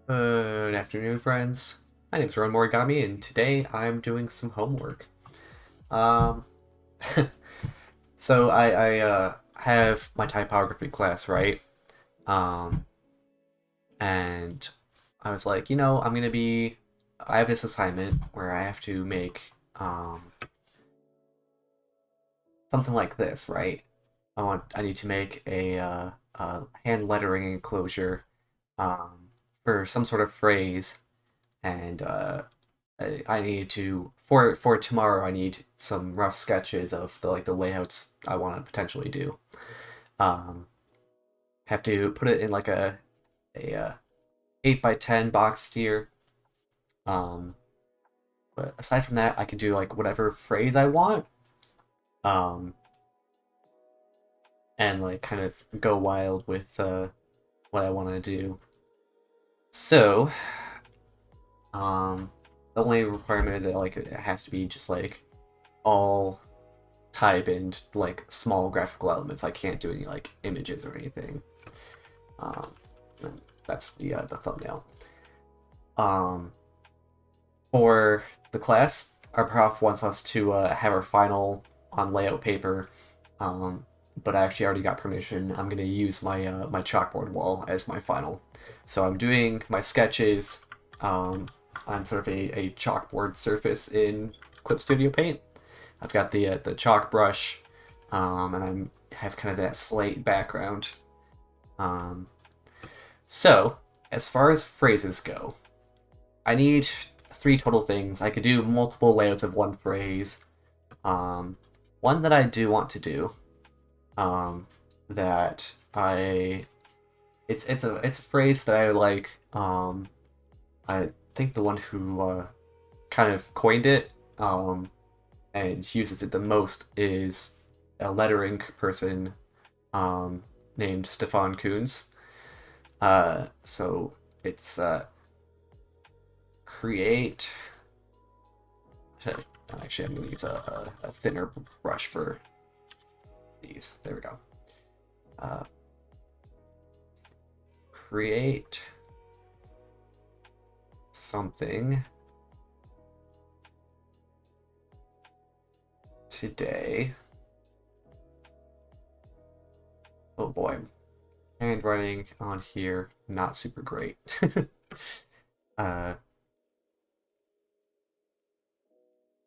Good afternoon, friends. My name is Rowan Morigami, and today I'm doing some homework. Um, so I have my typography class, right? Um, and I was like, I have this assignment where I have to make something like this, right? I need to make a hand lettering enclosure um, for some sort of phrase, and I need to for tomorrow. I need some rough sketches of the layouts I want to potentially do. Um, have to put it in like a 8 by 10 box tier. Um, but aside from that, I can do like whatever phrase I want. Um, and like kind of go wild with what I want to do. So, um, the only requirement is that like it has to be just like all type and like small graphical elements. I can't do any like images or anything. Um, and that's the thumbnail. Um, for the class, our prof wants us to have our final on layout paper. Um, but I actually already got permission. I'm gonna use my chalkboard wall as my final. So I'm doing my sketches on sort of a chalkboard surface in Clip Studio Paint. I've got the chalk brush, and I have kind of that slate background. Um, so as far as phrases go, I need 3 total things. I could do multiple layouts of one phrase. Um, One that I do want to do, that I it's a phrase that I like. I think the one who kind of coined it and uses it the most is a lettering person named Stefan Kuhns. So it's create. Actually, I'm going to use a thinner brush for these. There we go. Create something today. Oh boy, handwriting on here not super great. uh,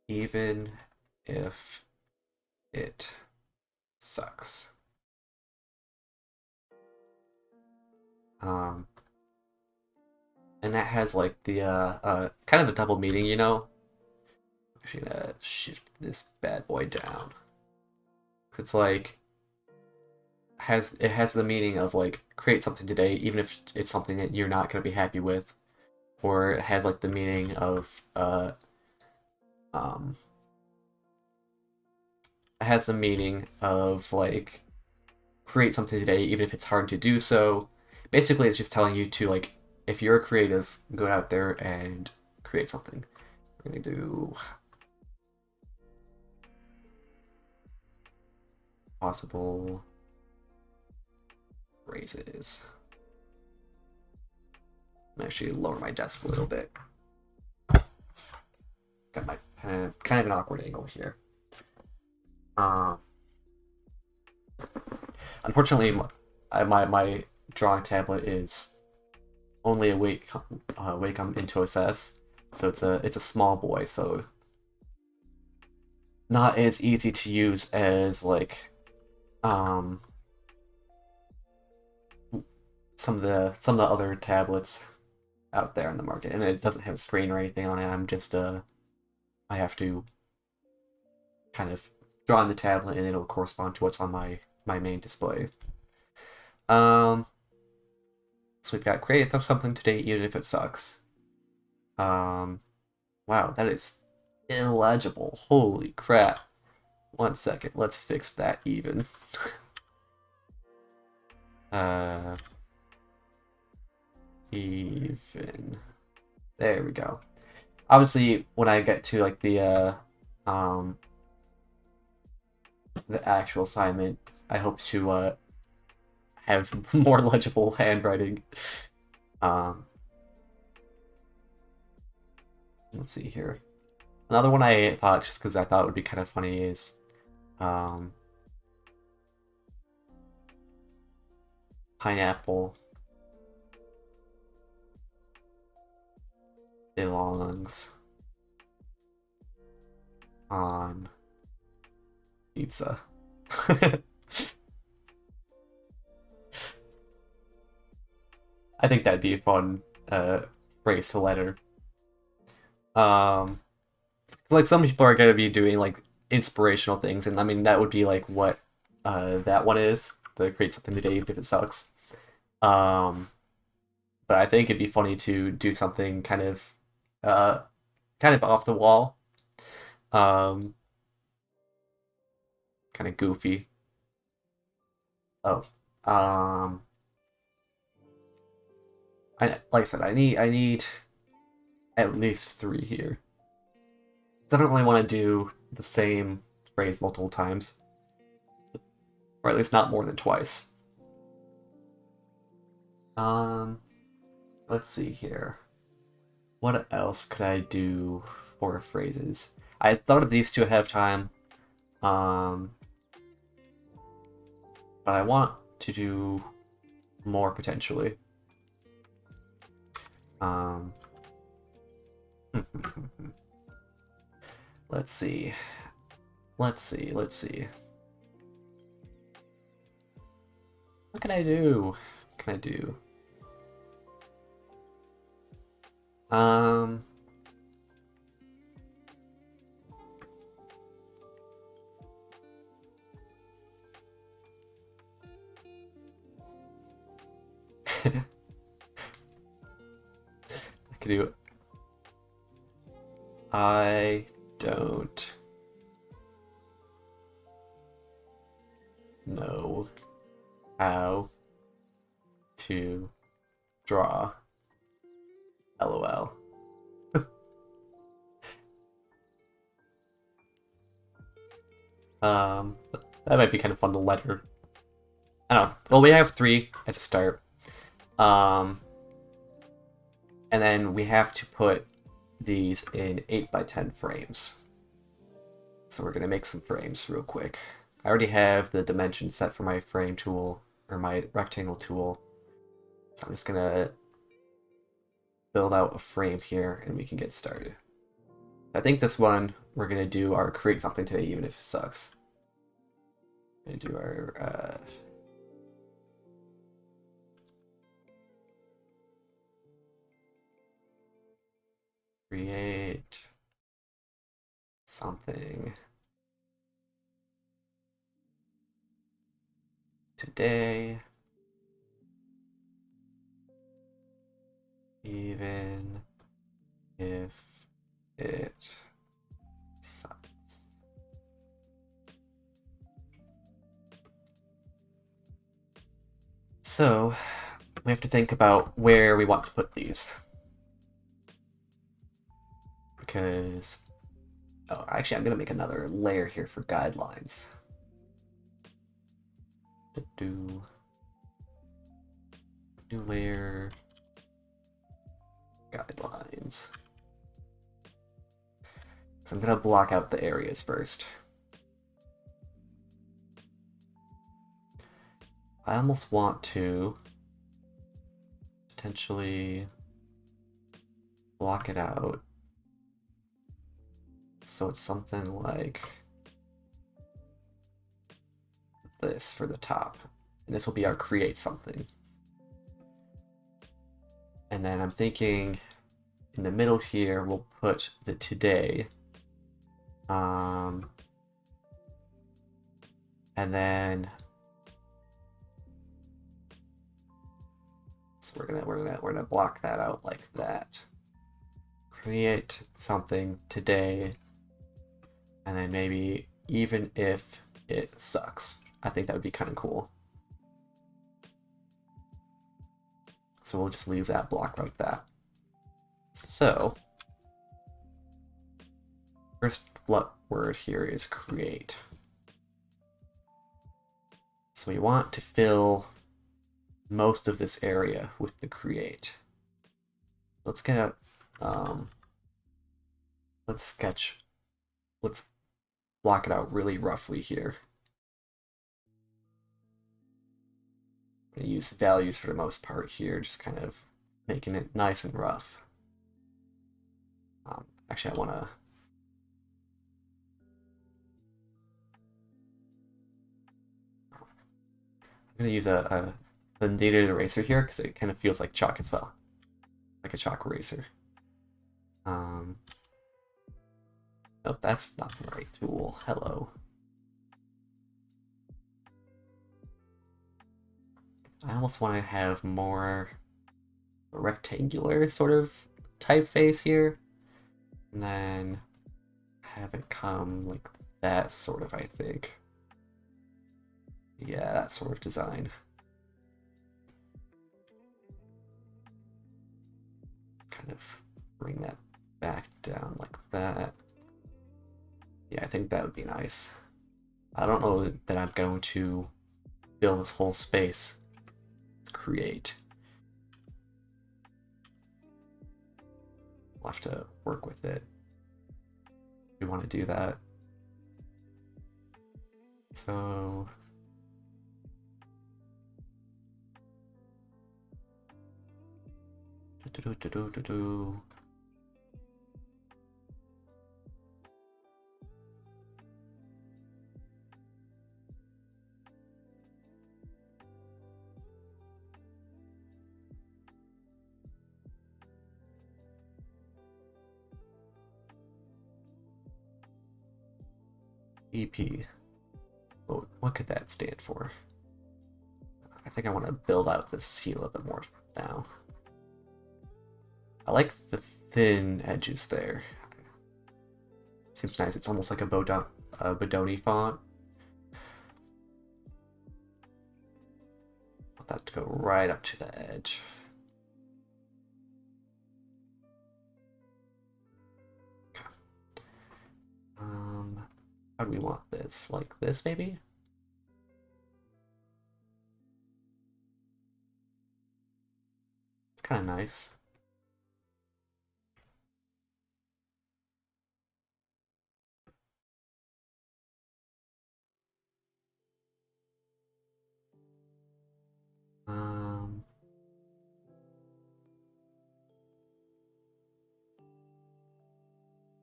Even if it sucks. Um, and that has like the kind of a double meaning, you know. Actually, gonna shift this bad boy down. It's like it has the meaning of like create something today, even if it's something that you're not gonna be happy with, or it has like the meaning of um, it has the meaning of like create something today, even if it's hard to do so. Basically, it's just telling you to like if you're a creative, go out there and create something. We're gonna do possible phrases. I'm actually lower my desk a little bit. Got my pen, kind of an awkward angle here. Uh, Unfortunately, my drawing tablet is only a Wacom Intuos S, so it's a small boy, so not as easy to use as like um some of the other tablets out there in the market, and it doesn't have a screen or anything on it. I'm just I have to kind of draw on the tablet, and it'll correspond to what's on my main display. Um, so we've got create something today, even if it sucks. Um, wow, that is illegible. Holy crap! 1 second, let's fix that even. even. There we go. Obviously, when I get to like the actual assignment, I hope to have more legible handwriting. Let's see here. Another one I thought, just because I thought it would be kind of funny, is pineapple belongs on pizza. I think that'd be a fun phrase to letter. 'Cause, like, some people are gonna be doing like inspirational things, and I mean that would be like what that one is, to create something today even if it sucks. But I think it'd be funny to do something uh kind of off the wall, um, kind of goofy. Oh, um, like I said, I need at least 3 here. 'Cause I don't really want to do the same phrase multiple times, or at least not more than twice. Um, let's see here. What else could I do for phrases? I thought of these two ahead of time, but I want to do more potentially. Let's see. Let's see. What can I do? What can I do? I could do. I don't know how to draw. LOL. That might be kind of fun to letter. I don't know. Well, we have 3 as a start. And then we have to put these in 8x10 frames. So we're gonna make some frames real quick. I already have the dimensions set for my frame tool, or my rectangle tool. So I'm just gonna build out a frame here and we can get started. I think this one we're gonna do our create something today even if it sucks. We're gonna do our create something today even if it sucks. So we have to think about where we want to put these. Because, oh, actually I'm gonna make another layer here for guidelines. New layer, guidelines. So I'm gonna block out the areas first. I almost want to potentially block it out so it's something like this for the top. And this will be our create something. And then I'm thinking in the middle here, we'll put the today. And then so we're gonna block that out like that. Create something today, and then maybe even if it sucks. I think that would be kind of cool. So So we'll just leave that block like that. So, first word here is create. So we want to fill most of this area with the create. Let's get out, let's block it out really roughly here. I'm going to use values for the most part here, just kind of making it nice and rough. Actually, I want to... I'm going to use a data eraser here because it kind of feels like chalk as well. Like a chalk eraser. Nope, that's not the right tool. Hello. I almost want to have more rectangular sort of typeface here. And then have it come like that sort of, I think. Yeah, that sort of design. Kind of bring that back down like that. Yeah, I think that would be nice. I don't know that I'm going to fill this whole space. Let's create. We'll have to work with it. We want to do that. So EP. What could that stand for? I think I want to build out this C a little bit more now. I like the thin edges there. Seems nice. It's almost like a Bodoni font. Want that to go right up to the edge. Okay. How do we want this? Like this, maybe? It's kind of nice.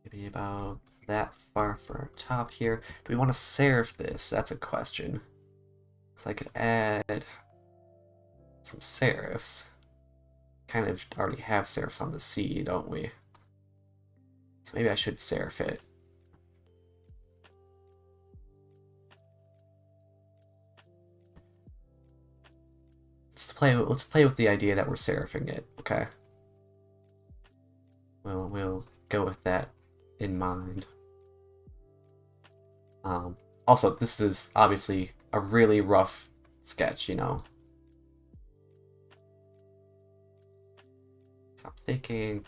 Maybe about that far for our top here. Do we want to serif this? That's a question. So I could add some serifs. Kind of already have serifs on the C, don't we? So maybe I should serif it. Let's play with the idea that we're serifing it, okay? We'll go with that in mind. Also, this is obviously a really rough sketch, you know. So I'm thinking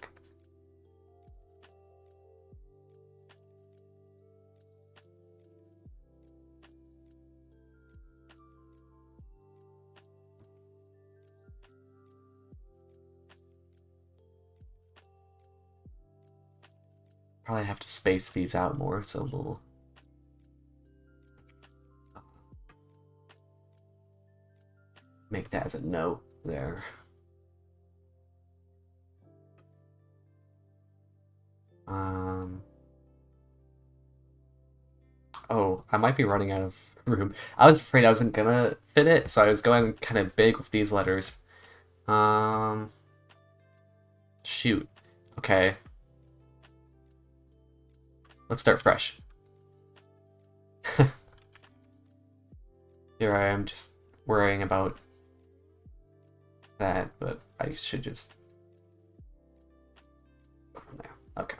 probably have to space these out more, so we'll make that as a note there. Oh, I might be running out of room. I was afraid I wasn't gonna fit it, so I was going kind of big with these letters. Shoot. Okay. Let's start fresh. Here I am just worrying about that, but I should just... There. Okay.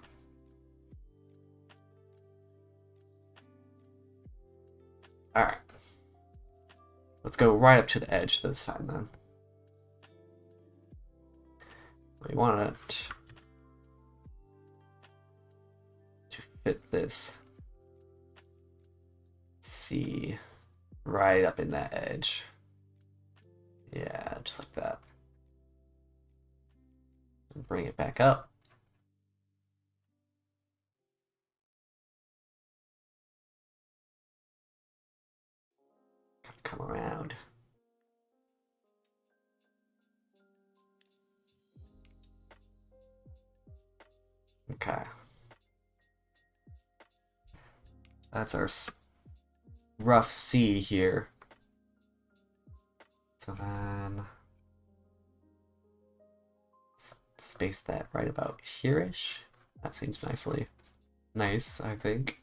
Alright. Let's go right up to the edge this time then. We want it to fit this C right up in that edge. Yeah, just like that. And bring it back up. Come around. Okay. That's our rough C here. So then space that right about here-ish. That seems nice, I think.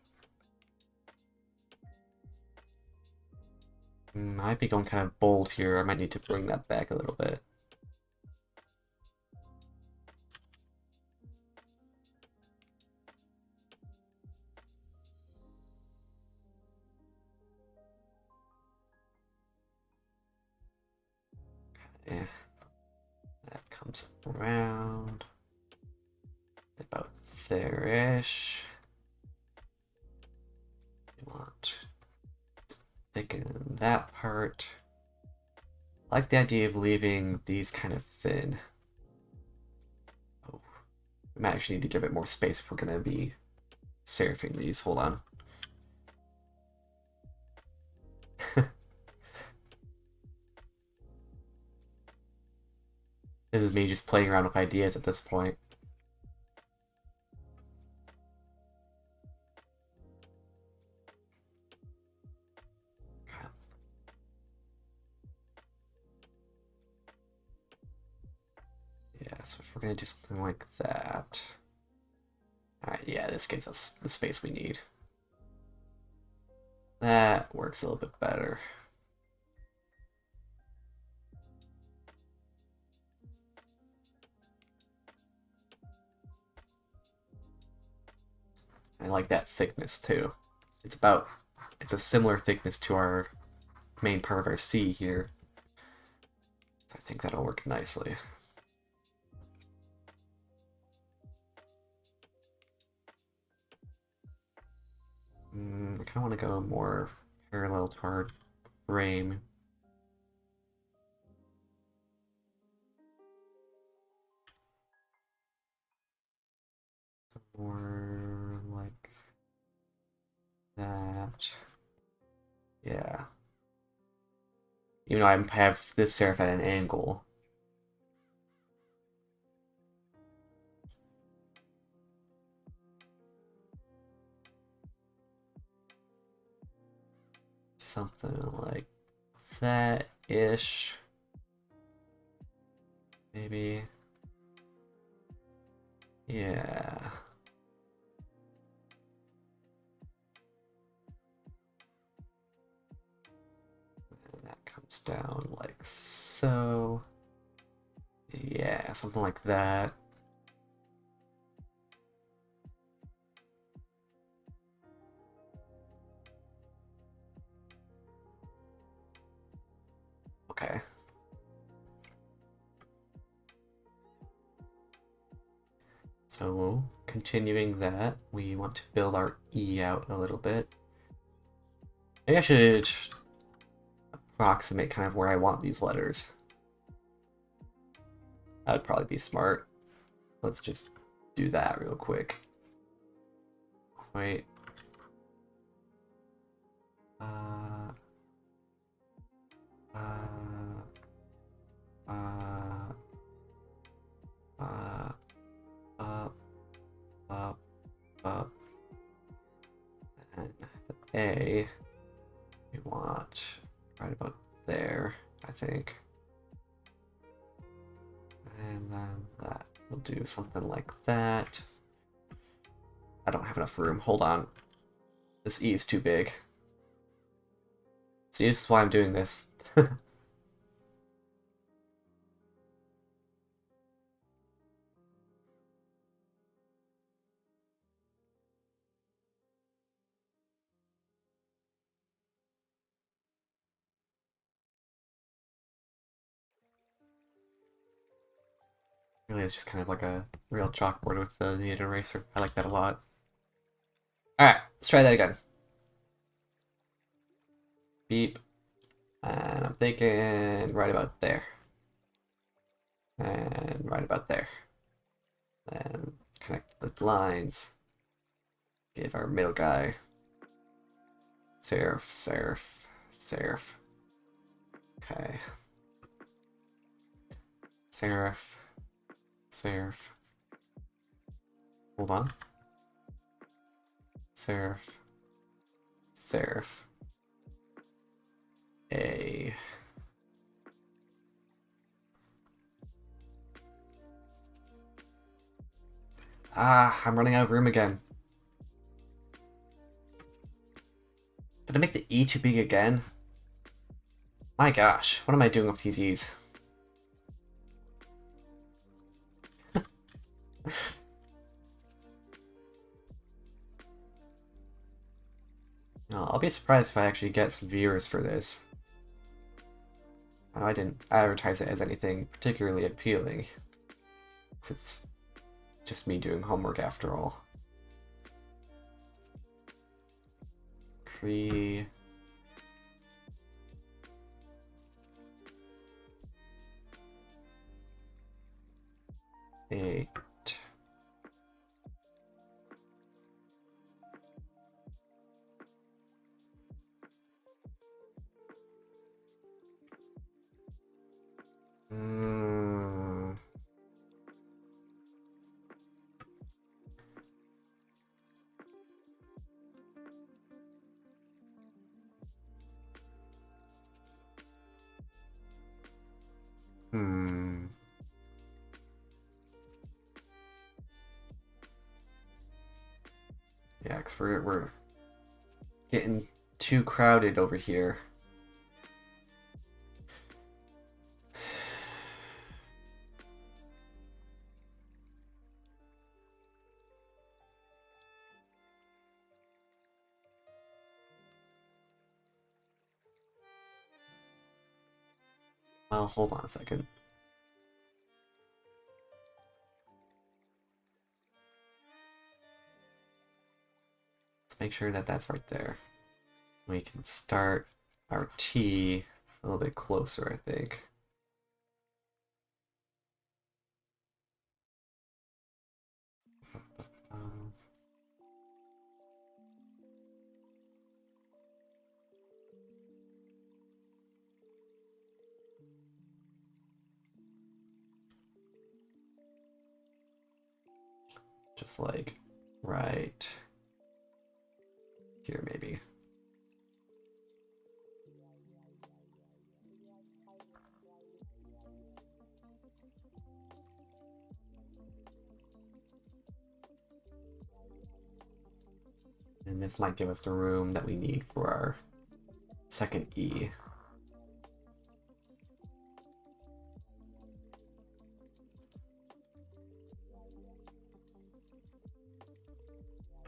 Might be going kind of bold here. I might need to bring that back a little bit. Okay. That comes around about there-ish. We want to thicken that part. I like the idea of leaving these kind of thin. Oh, we might actually need to give it more space if we're going to be serifing these. Hold on. This is me just playing around with ideas at this point. Yeah, so if we're gonna do something like that. Alright, yeah, this gives us the space we need. That works a little bit better. I like that thickness too. It's a similar thickness to our main part of our C here. So I think that'll work nicely. I kind of want to go more parallel to our frame. More like that. Yeah. Even though I have this serif at an angle. Something like that-ish. Maybe. Yeah. And that comes down like so. Yeah, something like that. Okay. So continuing that, we want to build our E out a little bit. Maybe I should approximate kind of where I want these letters. That would probably be smart. Let's just do that real quick. Wait. Uh, uh, uh, up, up, up. And the A, we want right about there, I think. And then that will do something like that. I don't have enough room. Hold on. This E is too big. See, this is why I'm doing this. Really, it's just kind of like a real chalkboard with the needed eraser. I like that a lot. Alright, let's try that again. Beep. And I'm thinking right about there. And right about there. And connect the lines. Give our middle guy serif, serif, serif. Okay. Serif, serif. Hold on. Serif, serif. A. Ah, I'm running out of room again. Did I make the E too big again? My gosh, what am I doing with these E's? No, I'll be surprised if I actually get some viewers for this. I know I didn't advertise it as anything particularly appealing. It's just me doing homework after all. Tree. Eight. Hmm. Hmm. Yeah, because we're getting too crowded over here. Well, hold on a second. Let's make sure that that's right there. We can start our T a little bit closer, I think. Um, just like right here, maybe. And this might give us the room that we need for our second E.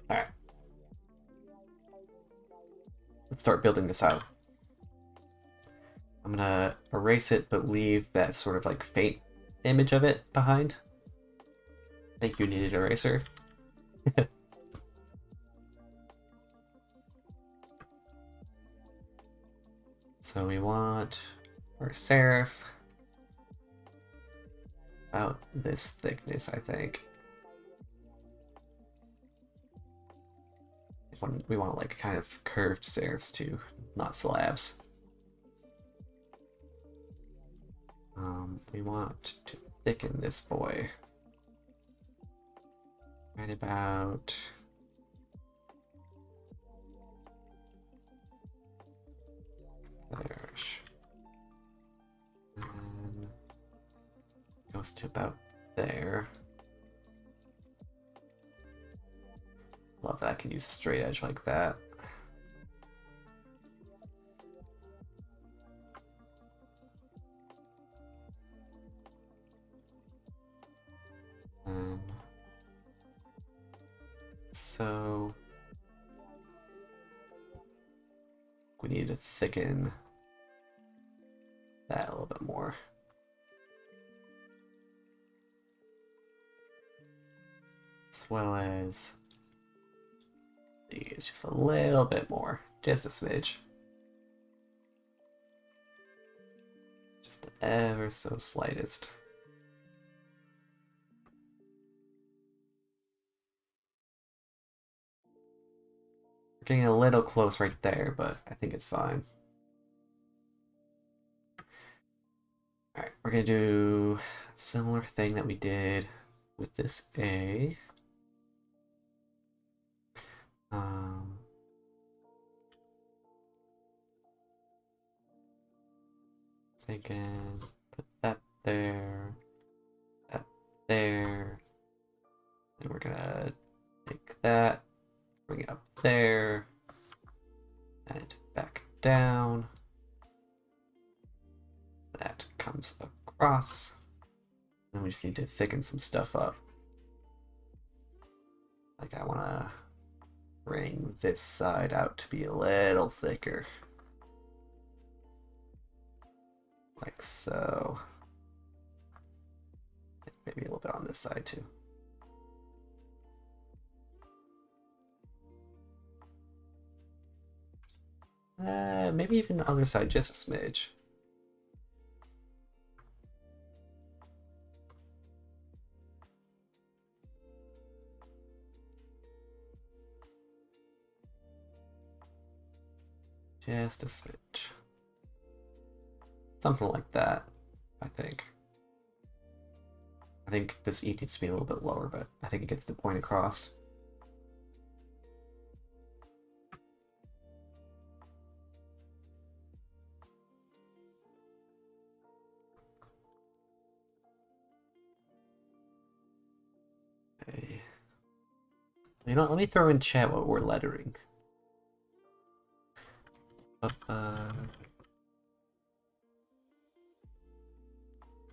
Alright. Let's start building this out. I'm gonna erase it, but leave that sort of like faint image of it behind. Thank you, needed eraser. So we want our serif about this thickness, I think. We want like kind of curved serifs too, not slabs. We want to thicken this boy right about there. And goes to about there. Love that I can use a straight edge like that. And so we need to thicken that a little bit more. as well as these just a little bit more, just a smidge. Just the ever so slightest. We're getting a little close right there, but I think it's fine. Alright, we're gonna do a similar thing that we did with this A. Again, put that there, that there. Then we're gonna take that, bring it up there, and back down. That comes across. Then we just need to thicken some stuff up. Like I wanna bring this side out to be a little thicker. Like so. Maybe a little bit on this side too. Maybe even the other side, just a smidge. Just a smidge. Something like that, I think. I think this E needs to be a little bit lower, but I think it gets the point across. Okay. You know, let me throw in chat what we're lettering.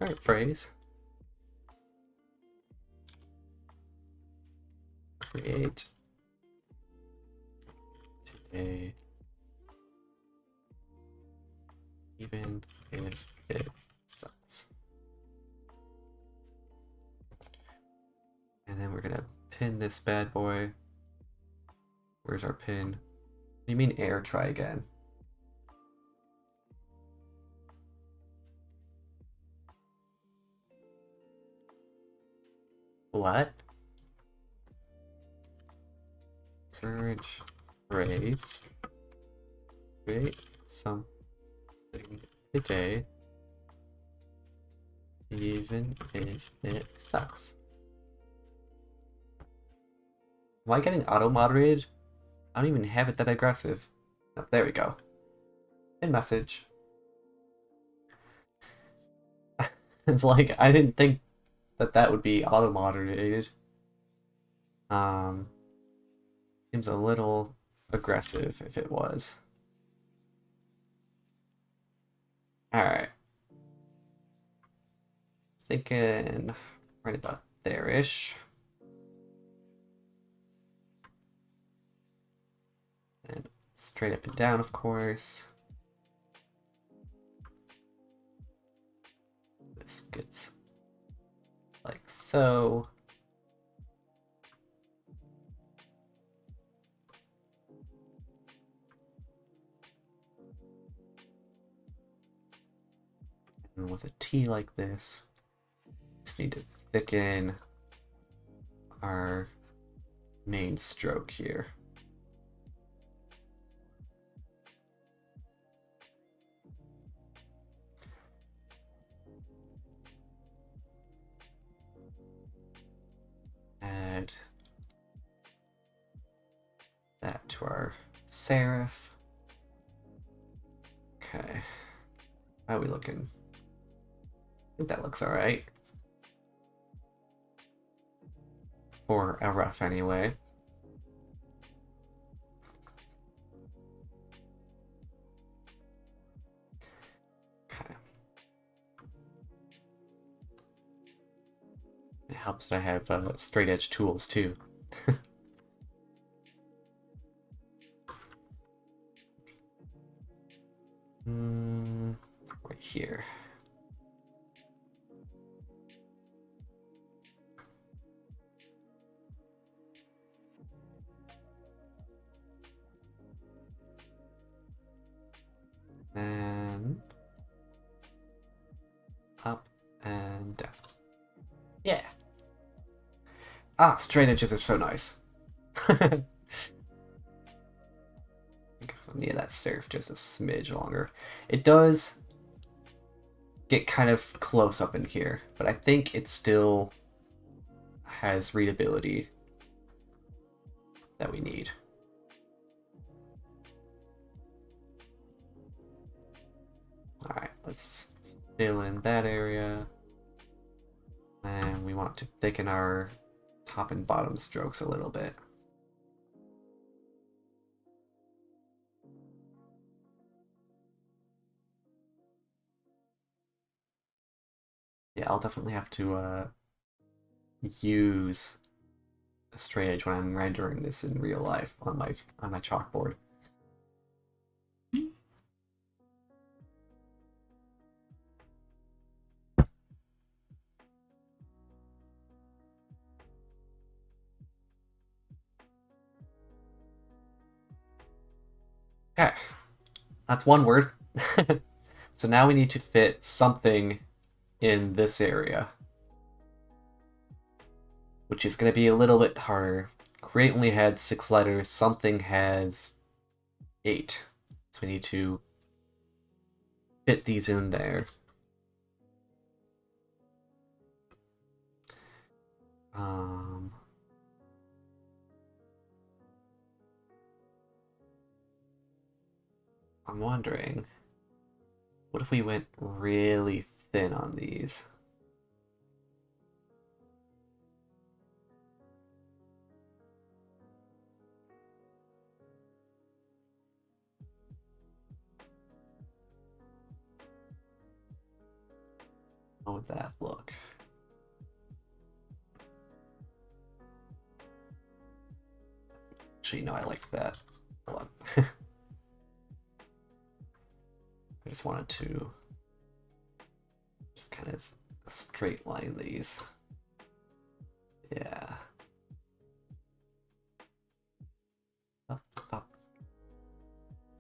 Alright, phrase. Create today, even if it sucks. And then we're gonna pin this bad boy. Where's our pin? What do you mean air? Try again. What? Current phrase. Create something today, even if it sucks. Am I getting auto-moderated? I don't even have it that aggressive. Oh, there we go. In message. It's like, I didn't think that that would be auto-moderated. Seems a little aggressive if it was. Alright. Thinking right about there-ish. And straight up and down, of course. This gets like so. And with a T like this, just need to thicken our main stroke here. Add that to our serif. Okay. How are we looking? I think that looks alright. For a rough anyway. Okay. It helps that I have straight edge tools too. Right here. And up and down. Yeah. Ah, straight edges are so nice. Yeah, that serif just a smidge longer. It does get kind of close up in here, but I think it still has readability that we need. Alright, let's fill in that area. And we want to thicken our top and bottom strokes a little bit. Yeah, I'll definitely have to use a straight edge when I'm rendering this in real life on my chalkboard. Okay, that's one word. So now we need to fit something in this area, which is going to be a little bit harder. Create only had 6 letters, something has 8. So we need to fit these in there. I'm wondering, what if we went really thin on these? How would that look? Actually, no, I liked that. Hold on. I just wanted to just kind of straight line these. Yeah. Up, up,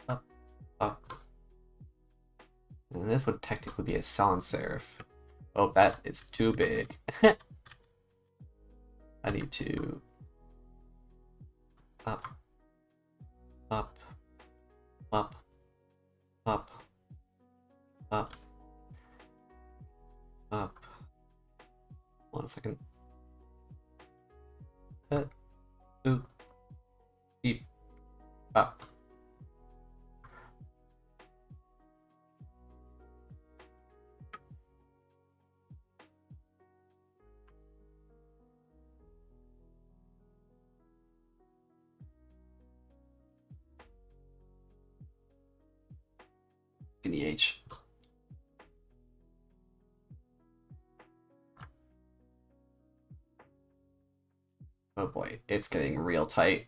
up, up. And this would technically be a sans serif. Oh, that is too big. I need to up, up, up, up, up, up. 1 second. Ooh, beep, up. In the H. Oh boy, it's getting real tight.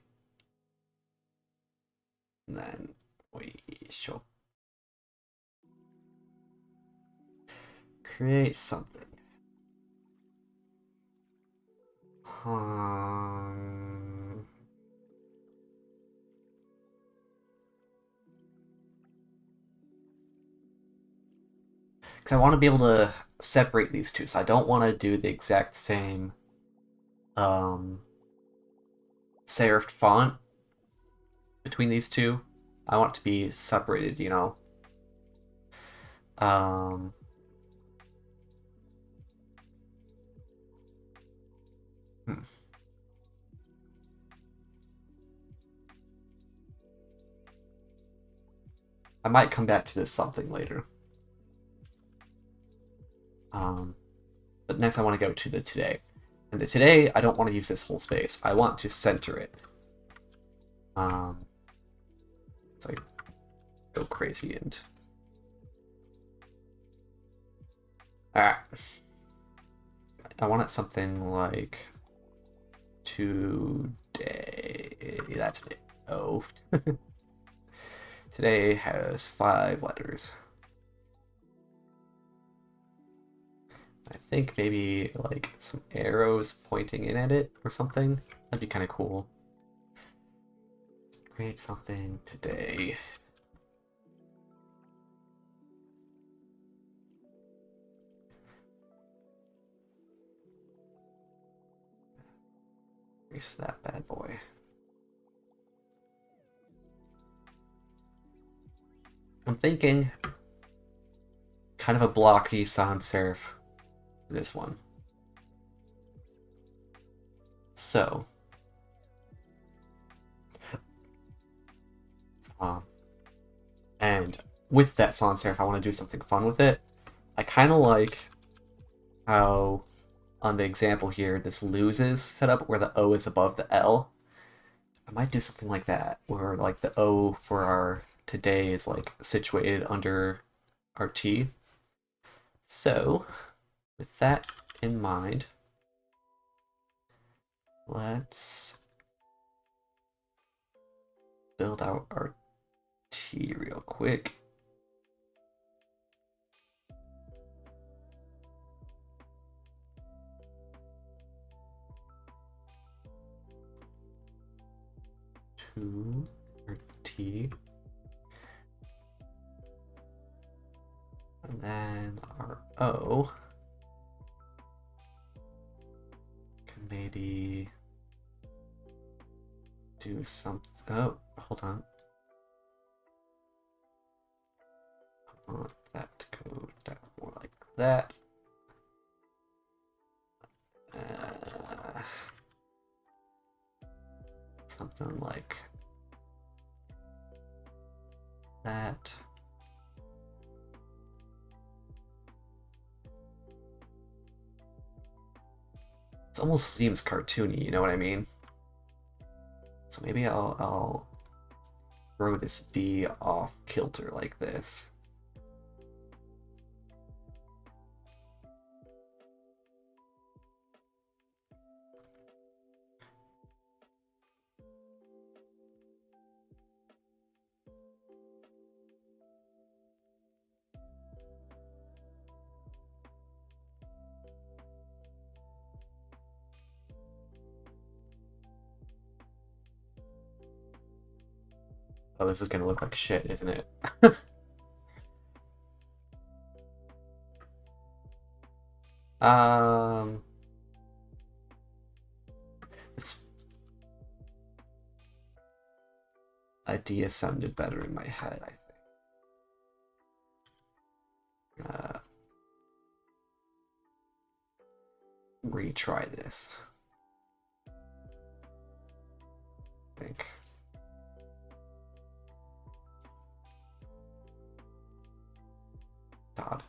And then we show create something. Because I want to be able to separate these two, so I don't want to do the exact same serifed font between these two. I want it to be separated, you know. Hmm. I might come back to this something later. But next I want to go to the today. And the today, I don't want to use this whole space. I want to center it. It's like go crazy and alright. I want it something like today. That's it. Oh. Today has 5 letters. I think maybe like some arrows pointing in at it or something. That'd be kind of cool. Create something today. Erase that bad boy. I'm thinking kind of a blocky sans serif for this one. So, and with that sans serif, I want to do something fun with it. I kind of like how on the example here, this loses set up where the O is above the L. I might do something like that, where like the O for our today is like situated under our T. So, with that in mind, let's build out our T real quick. To our T. And then our O can maybe do something. Oh, hold on. I want that to go down more like that. Something like that. It almost seems cartoony, you know what I mean? So maybe I'll throw this D off kilter like this. Oh, this is gonna look like shit, isn't it? This idea sounded better in my head, I think. Retry this. I think. God.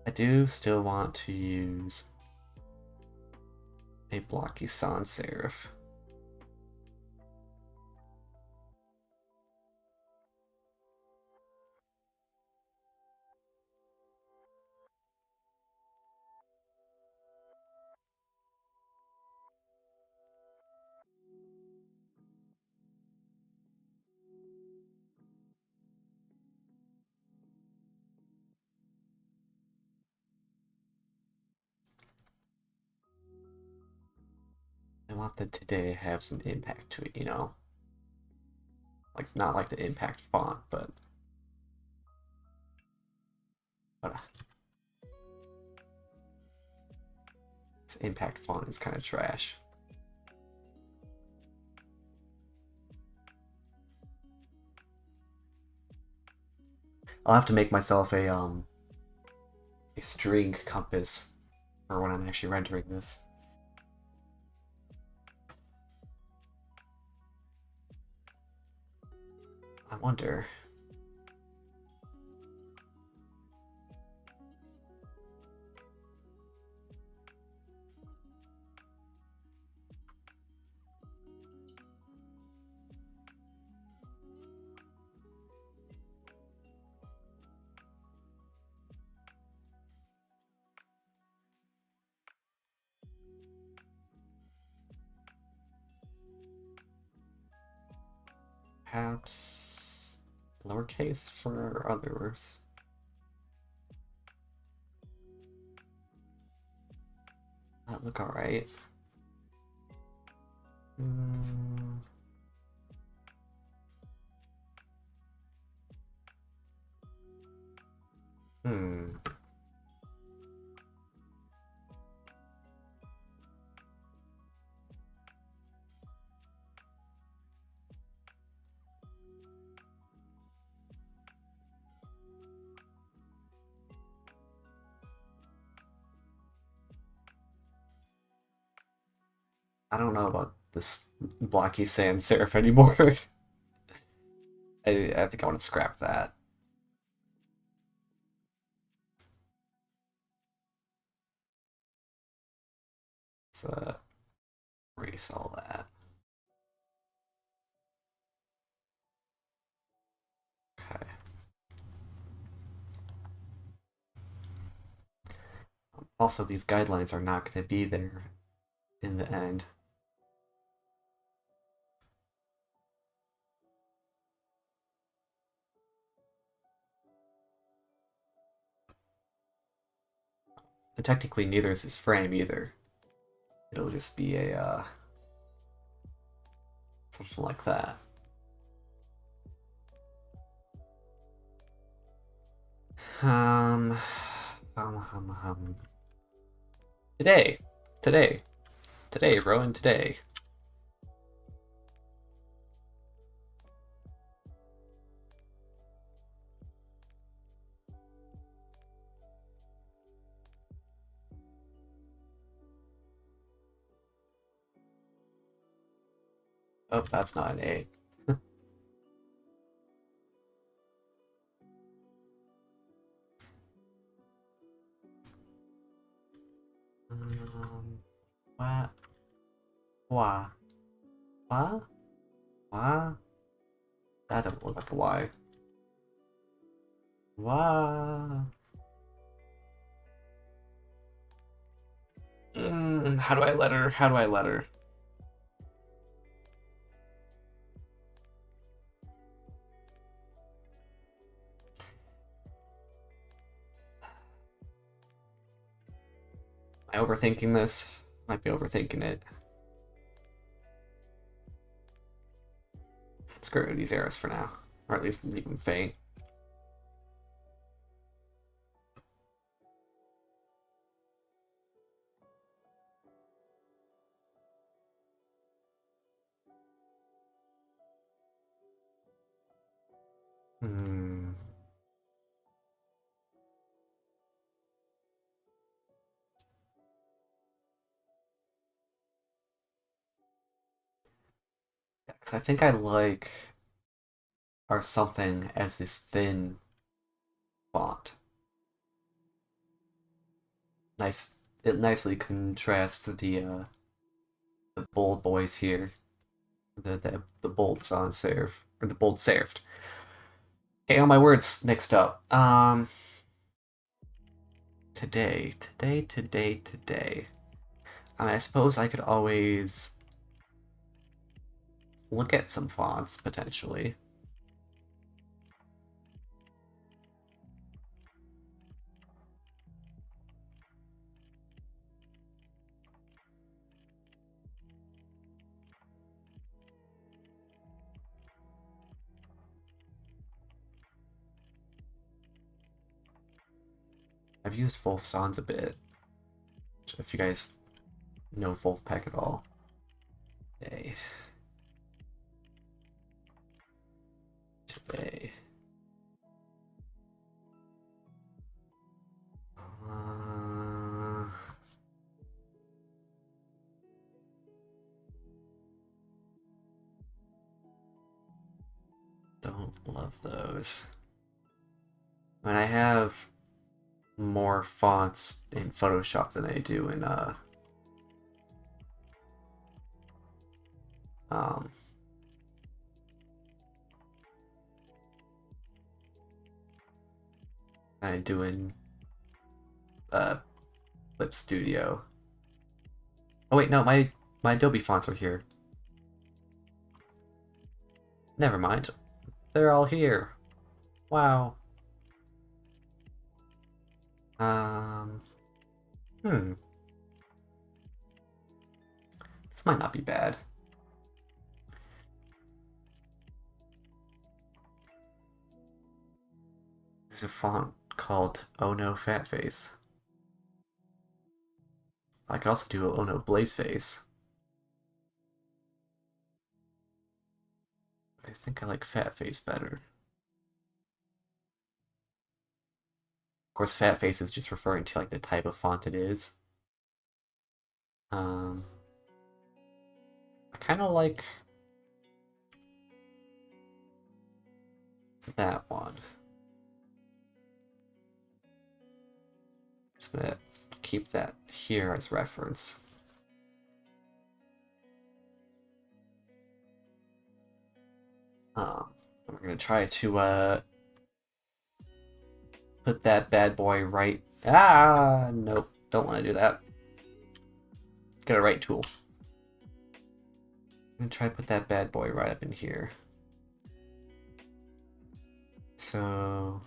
I do still want to use a blocky sans serif. I want the today to have some impact to it, you know? Like, not like the impact font, but this impact font is kind of trash. I'll have to make myself a string compass for when I'm actually rendering this. I wonder. Perhaps lowercase for others. That look alright. Mm. Hmm. I don't know about this blocky sans serif anymore. I think I want to scrap that. Let's erase all that. Okay. Also, these guidelines are not going to be there in the end. And technically, neither is his frame either. It'll just be a something like that. Um, um. Today, today, today, Rowan, today. Oh, that's not an A. What? Why? Why? Why? That doesn't look like a Y. Why? How do I let her? How do I let her? Am I overthinking this? Might be overthinking it. Screw these arrows for now. Or at least leave them faint. Hmm. Yeah, 'cause I think I like our something as this thin font. Nice. It nicely contrasts the bold boys here. The bold sans serif or the bold serifed. Okay, all my words mixed up. Today. I mean, I suppose I could always look at some fonts potentially. I've used Wolf Sans a bit. If you guys know Wolfpack at all. Today. Today. Uh, don't love those. I mean, I have more fonts in Photoshop than I do in um I do in uh Clip Studio. Oh wait, no, my Adobe fonts are here. Never mind. They're all here. Wow. Um hmm. This might not be bad. There's a font called Oh No Fat Face. I could also do Oh No Blaze Face. I think I like Fat Face better. Of course, Fat Face is just referring to like the type of font it is. I kind of like that one. Just gonna keep that here as reference. We're gonna try to put that bad boy right. Ah, nope, don't want to do that. Get a right tool. I'm gonna try to put that bad boy right up in here. So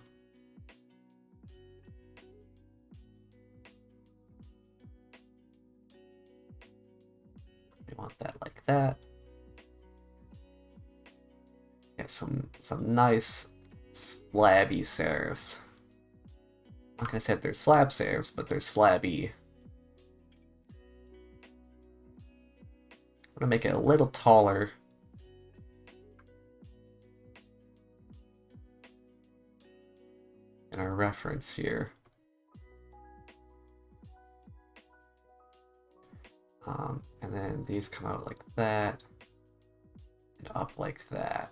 we want that like that. Get some nice slabby serifs. I'm not gonna say that they're slab serifs, but they're slabby. I'm gonna make it a little taller. In our reference here. And then these come out like that, and up like that.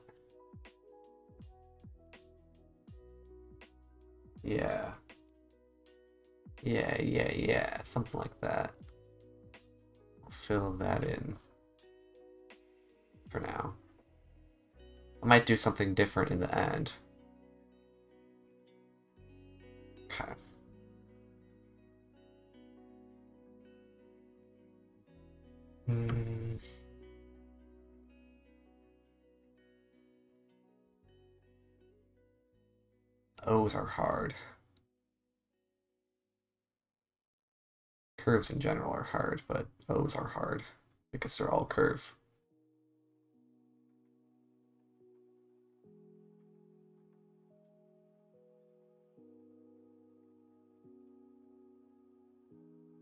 Yeah. Yeah, something like that. I'll fill that in for now. I might do something different in the end. Okay. O's are hard. Curves in general are hard, but O's are hard because they're all curve.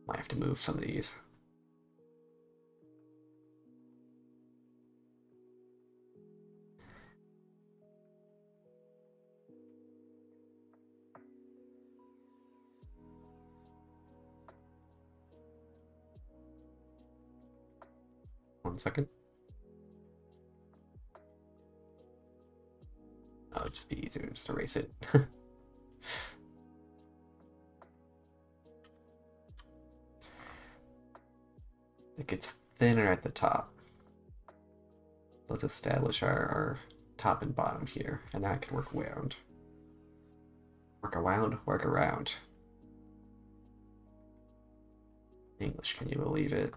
Might have to move some of these. One second. Oh, it'd just be easier to just erase it. It gets thinner at the top. Let's establish our top and bottom here, and that can work around. Work around, work around. English, can you believe it?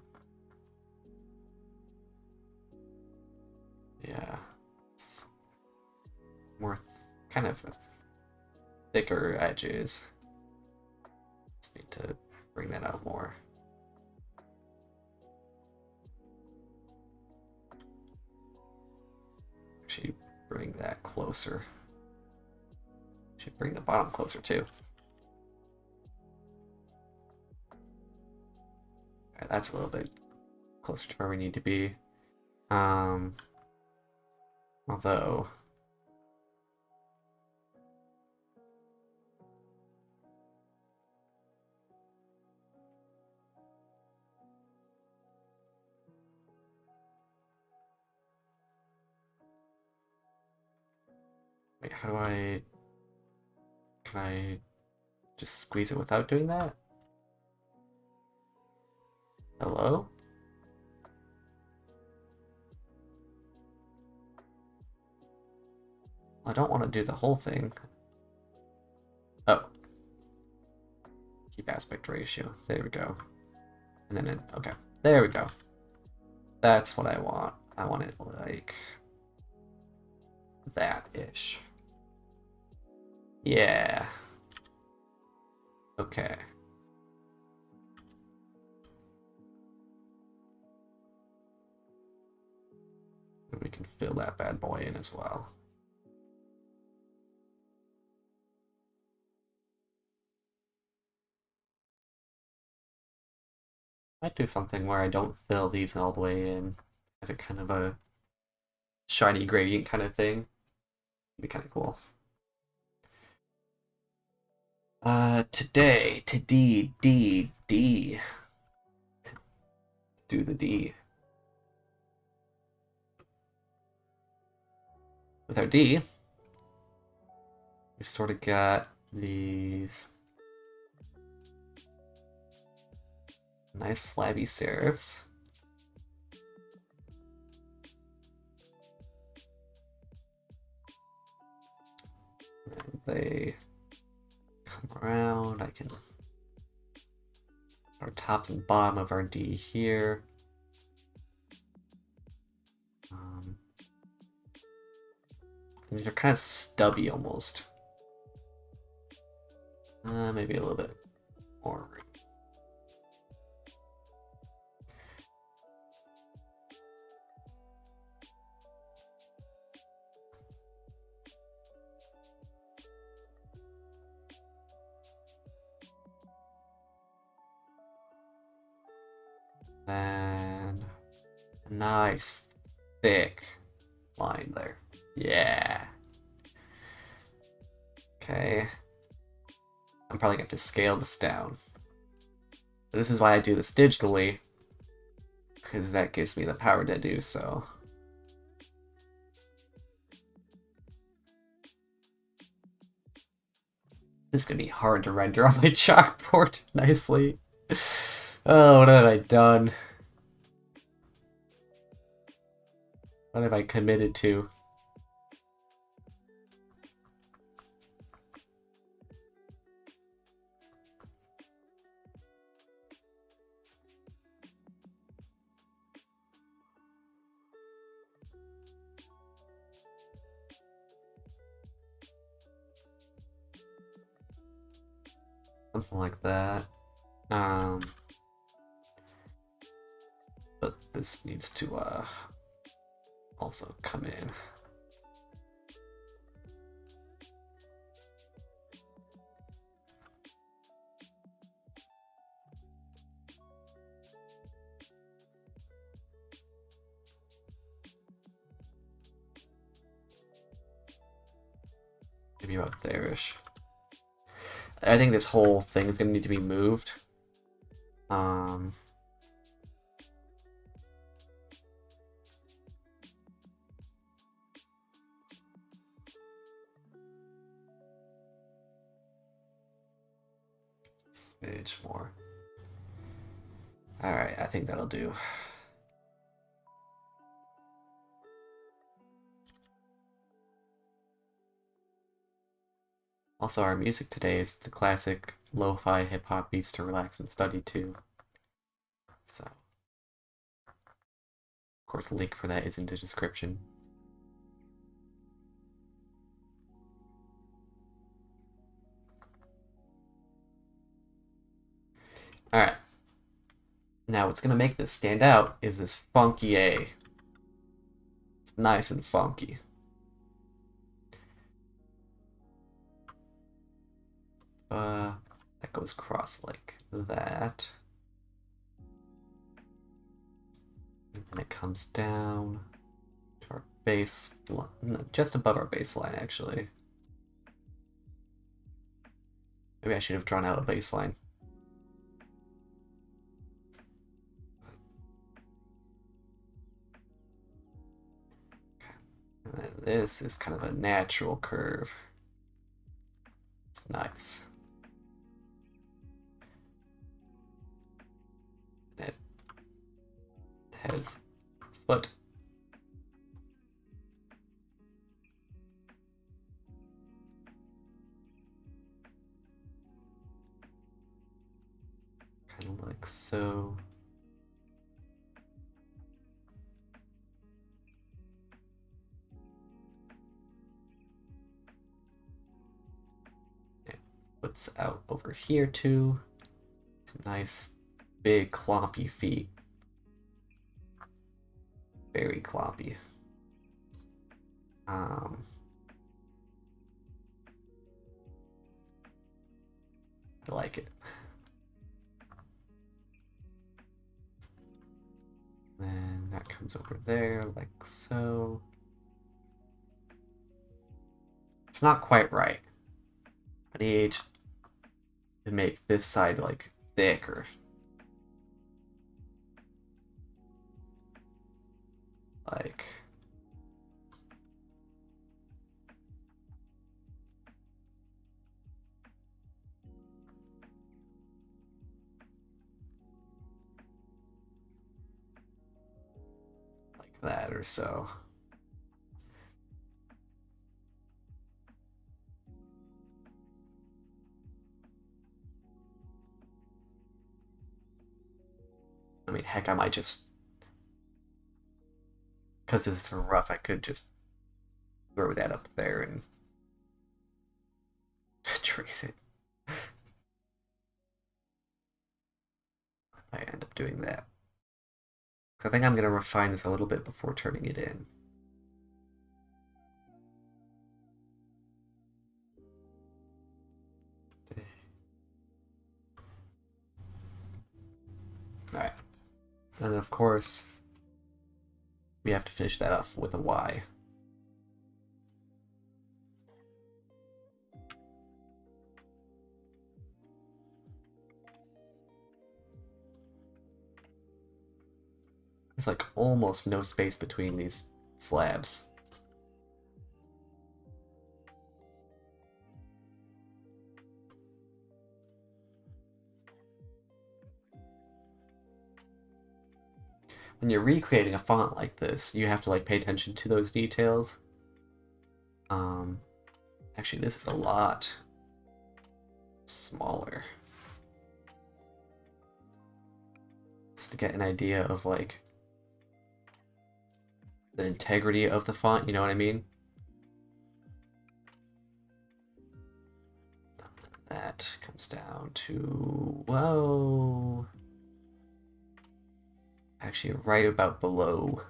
Yeah. It's more kind of thicker edges. Just need to bring that out more. Actually, bring that closer. Should bring the bottom closer too. Okay, that's a little bit closer to where we need to be. Although wait, how do I... Can I just squeeze it without doing that? Hello? I don't want to do the whole thing. Oh. Keep aspect ratio. There we go. And then it... Okay. There we go. That's what I want. I want it like... that-ish. Yeah. Okay. that bad boy in as well. Might do something where I don't fill these all the way in. Have it kind of a shiny gradient kind of thing. Be kind of cool. Today, to D. Do the D. With our D, we've sort of got these nice slabby serifs. And they come around. I can our tops and bottom of our D here. These are kind of stubby almost. Maybe a little bit more. Then a nice thick line there. Yeah. Okay. I'm probably going to have to scale this down. But this is why I do this digitally, because that gives me the power to do so. This is going to be hard to render on my chalkboard nicely. Oh, what have I done? What have I committed to? Something like that. But this needs to also come in. Maybe about there-ish. I think this whole thing is going to need to be moved. Smidge more. Alright, I think that'll do. Also, our music today is the classic lo-fi hip-hop beats to relax and study to. So, of course, the link for that is in the description. Alright. Now, what's going to make this stand out is this funky A. It's nice and funky. That goes across like that. And then it comes down to our base, no, just above our baseline, actually. Maybe I should have drawn out a baseline. And then this is kind of a natural curve. It's nice. And it has foot. Kind of like so. Puts out over here too. Some nice big cloppy feet. Very cloppy. Um, I like it. Then that comes over there like so. It's not quite right. I need to make this side like thicker. Like that or so. I mean, heck, I might just, because it's so rough, I could just throw that up there and trace it. I end up doing that. So I think I'm going to refine this a little bit before turning it in. Alright. And of course, we have to finish that off with a Y. There's like almost no space between these slabs. When you're recreating a font like this, you have to like pay attention to those details. Actually, this is a lot smaller. Just to get an idea of like the integrity of the font, you know what I mean? That comes down to, whoa. Actually, right about below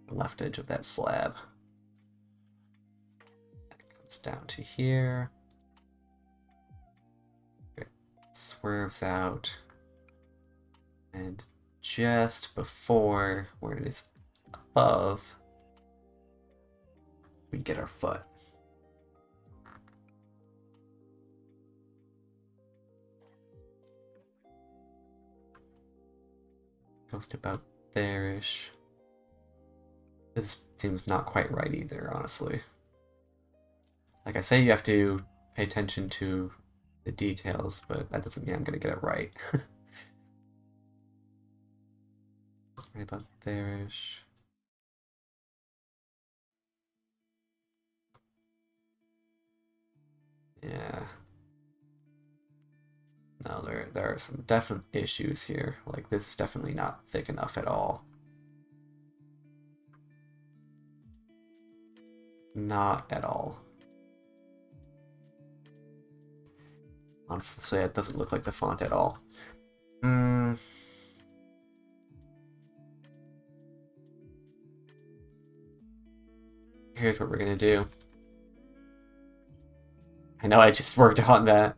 the left edge of that slab. That comes down to here. It swerves out. And just before where it is above, we get our foot. Goes to about there-ish. This seems not quite right either, honestly. Like I say, you have to pay attention to the details, but that doesn't mean I'm going to get it right. Right about there-ish. Yeah. No, there are some definite issues here. Like, this is definitely not thick enough at all. Not at all. Honestly, it doesn't look like the font at all. Here's what we're gonna do. I know I just worked on that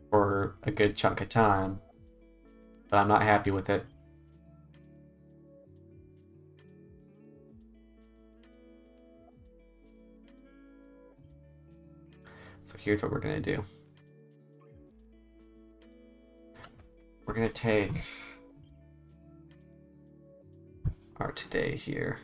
for a good chunk of time, but I'm not happy with it. So here's what we're gonna do. We're gonna take our today here.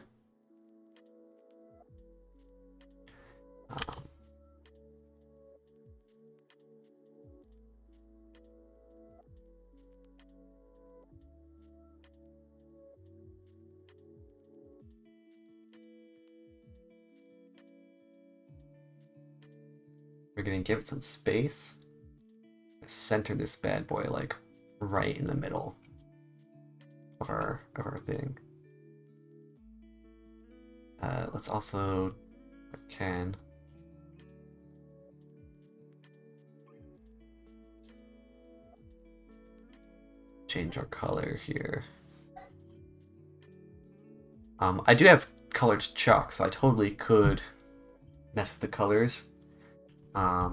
We're gonna give it some space. Center this bad boy like right in the middle of our thing. Let's also, if I can, change our color here. I do have colored chalk, so I totally could mess with the colors. I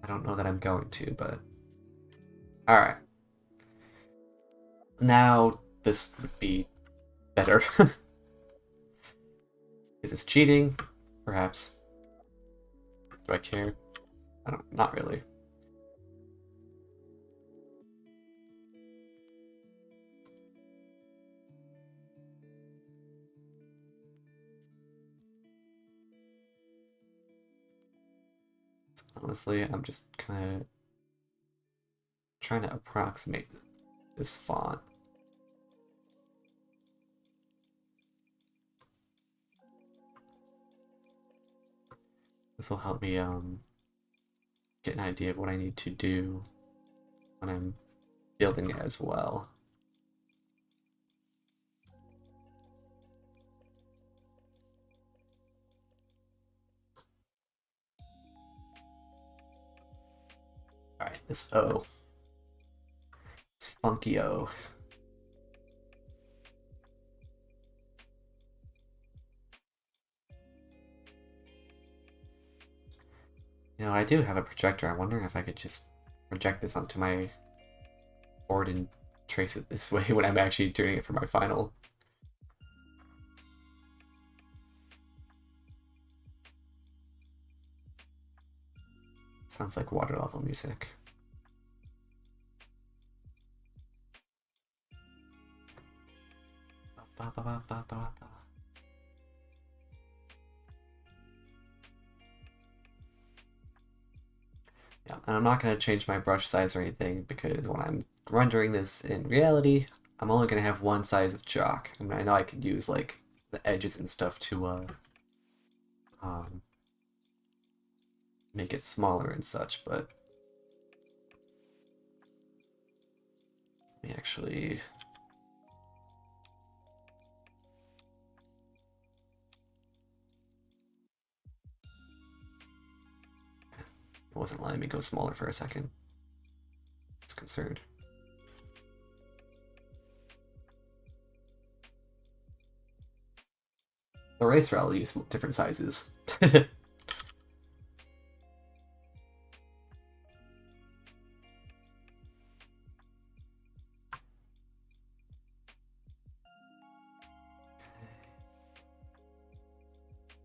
don't know that I'm going to, but alright. Now this would be better. Is this cheating? Perhaps. Do I care? I don't, not really. Honestly, I'm just kind of trying to approximate this font. This will help me get an idea of what I need to do when I'm building it as well. Alright, this O. It's funky O. You know, I do have a projector. I'm wondering if I could just project this onto my board and trace it this way when I'm actually doing it for my final. Sounds like water level music. Ba, ba, ba, ba, ba, ba. Yeah, and I'm not going to change my brush size or anything because when I'm rendering this in reality, I'm only going to have one size of chalk. I mean, I know I could use like the edges and stuff to make it smaller and such, but let me actually it wasn't letting me go smaller for a second. I was concerned. The eraser, I'll use different sizes.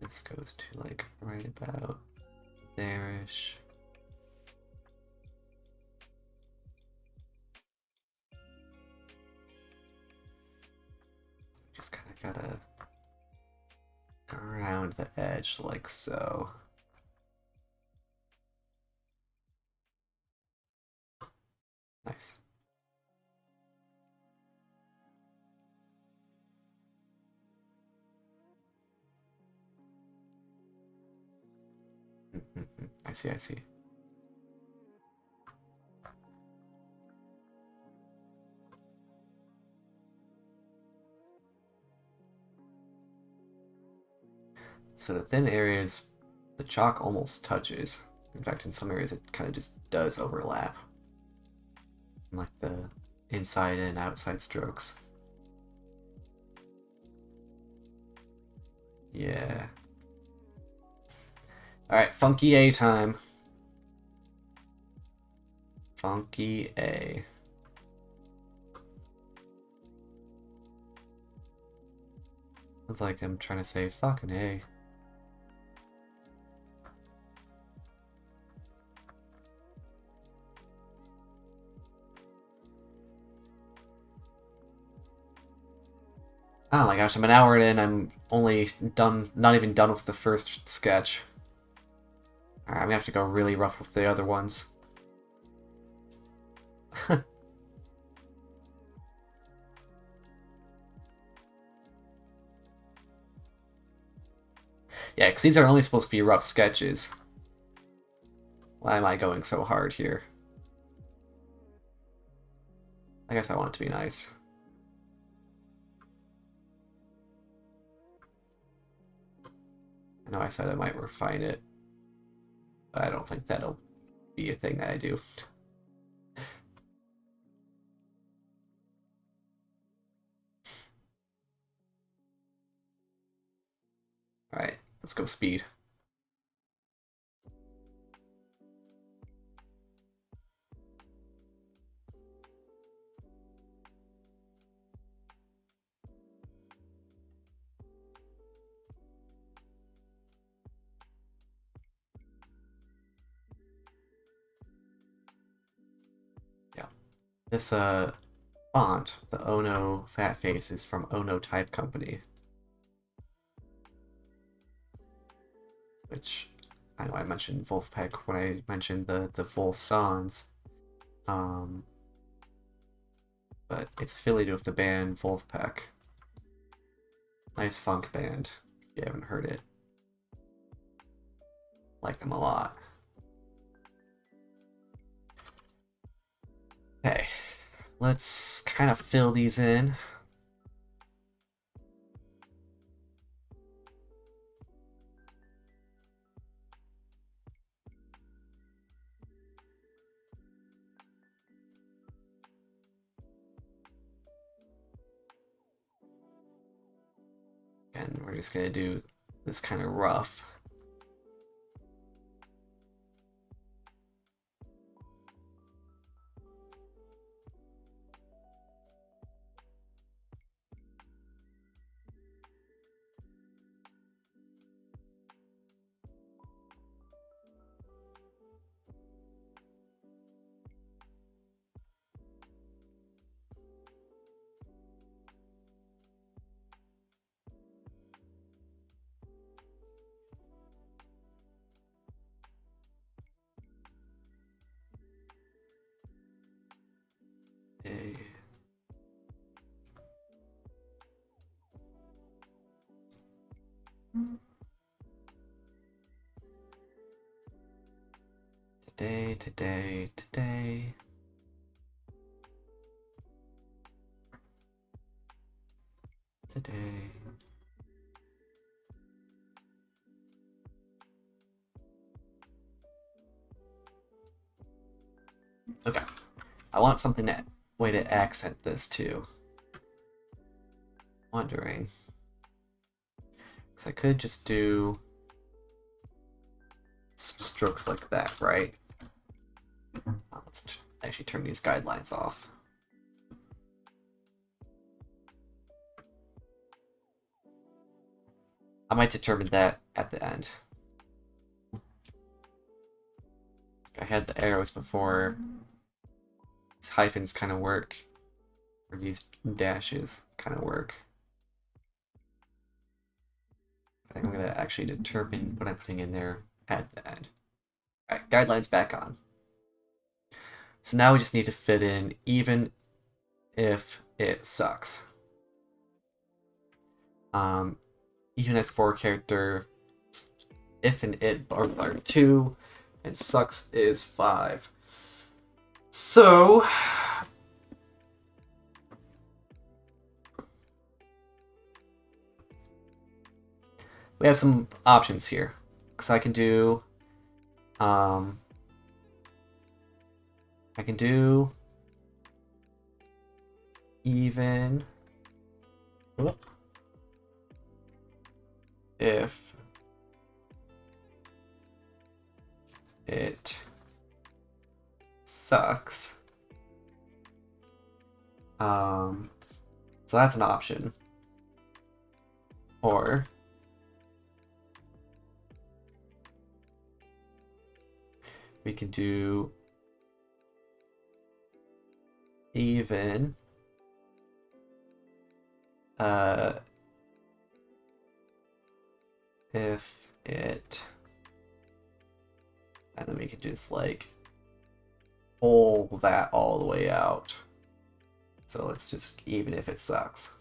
This goes to like right about there-ish. Just kind of gotta go around the edge like so. Nice. I see, I see. So the thin areas, the chalk almost touches. In fact, in some areas it kind of just does overlap. Like the inside and outside strokes. Yeah. Alright, funky A time. Funky A. Sounds like I'm trying to say fucking A. Oh my gosh, I'm an hour in, I'm only done, not even done with the first sketch. Alright, I'm gonna have to go really rough with the other ones. Yeah, because these are only supposed to be rough sketches. Why am I going so hard here? I guess I want it to be nice. I know I said I might refine it, but I don't think that'll be a thing that I do. Alright, let's go speed. Yeah. This font, the Ono Fat Face, is from Ono Type Company. Which I know I mentioned Wolfpack when I mentioned the Wolf Sans. But it's affiliated with the band Wolfpack. Nice funk band, if you haven't heard it. Like them a lot. Okay, let's kind of fill these in. And we're just gonna do this kind of rough. Okay. Today, today, today. Today. Okay. I want something that way to accent this too. Wondering. Because I could just do some strokes like that, right? Let's actually turn these guidelines off. I might determine that at the end. I had the arrows before. These hyphens kind of work. Or these dashes kind of work. I think I'm going to actually determine what I'm putting in there at the end. Alright, guidelines back on. So now we just need to fit in even if it sucks. Even as 4 character, if and it are 2, and sucks is 5. So we have some options here. Because I can do even if it sucks. So that's an option. Or we can do even if it, and then we can just like pull that all the way out. So it's just even if it sucks.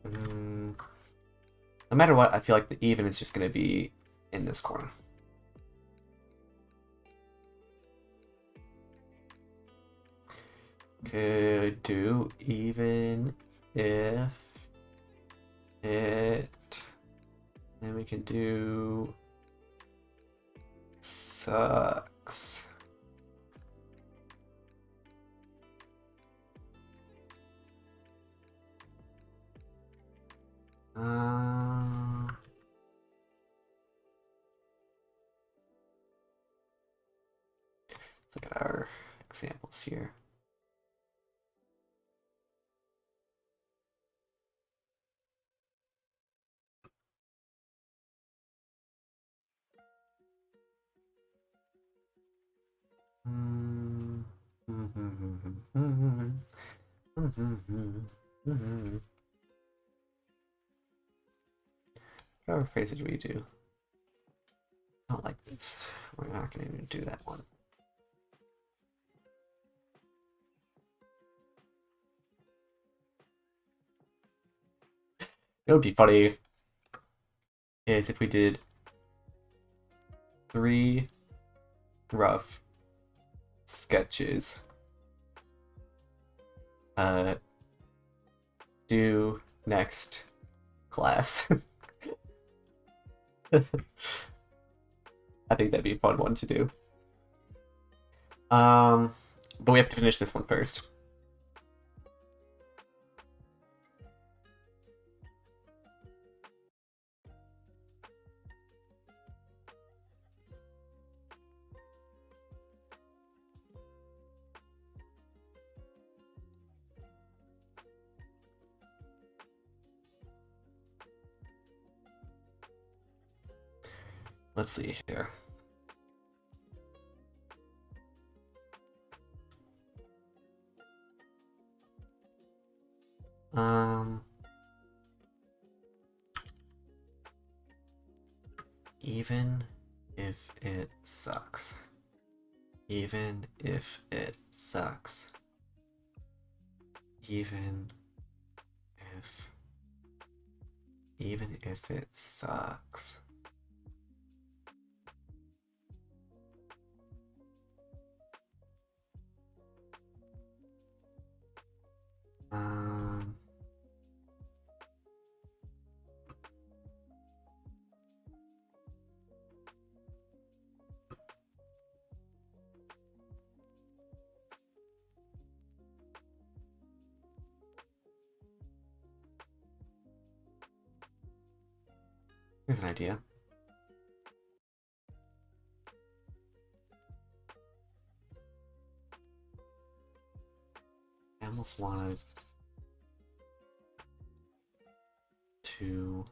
No matter what, I feel like the even is just going to be in this corner. Could do even if it, and we can do sucks. look at our examples here. What phrases do we do? I don't like this. We're not going to even do that one. It would be funny is if we did 3 rough sketches. Do next class. I think that'd be a fun one to do. But we have to finish this one first. Let's see here. Even if it sucks. Even if it sucks. Even if it sucks. Here's an idea. I almost wanted to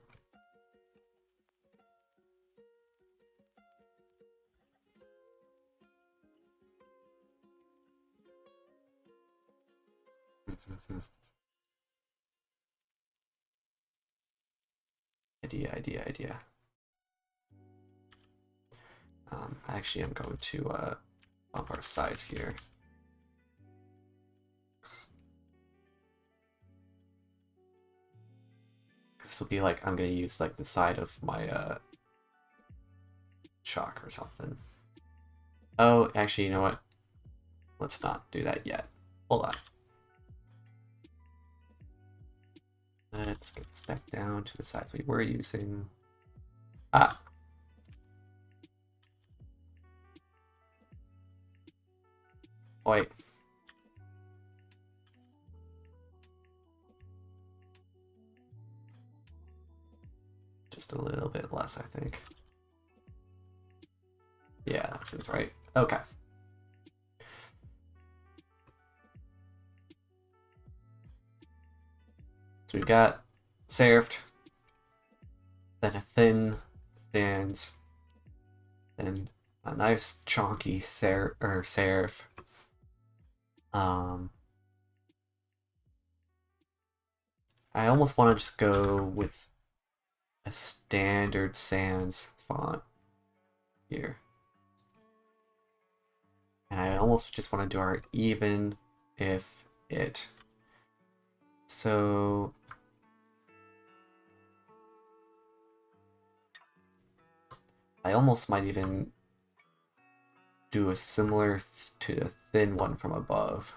idea. Actually, I'm going to bump our sides here. This will be like, I'm going to use like the side of my chalk or something. Oh, actually, you know what? Let's not do that yet. Hold on. Let's get this back down to the sides we were using. Ah. Wait. Just a little bit less, I think. Yeah, that seems right. Okay. So we've got serifed, then a thin sans, then a nice chunky serif. I almost want to just go with a standard sans font here. And I almost just want to do our even if it. So I almost might even do a similar to the thin one from above.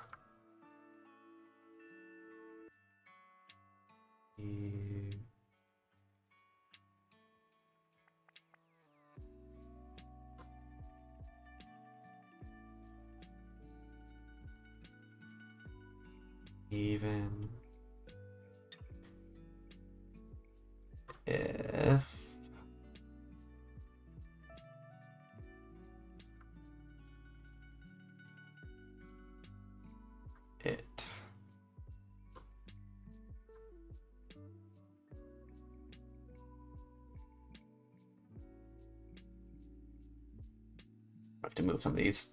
Even if to move some of these.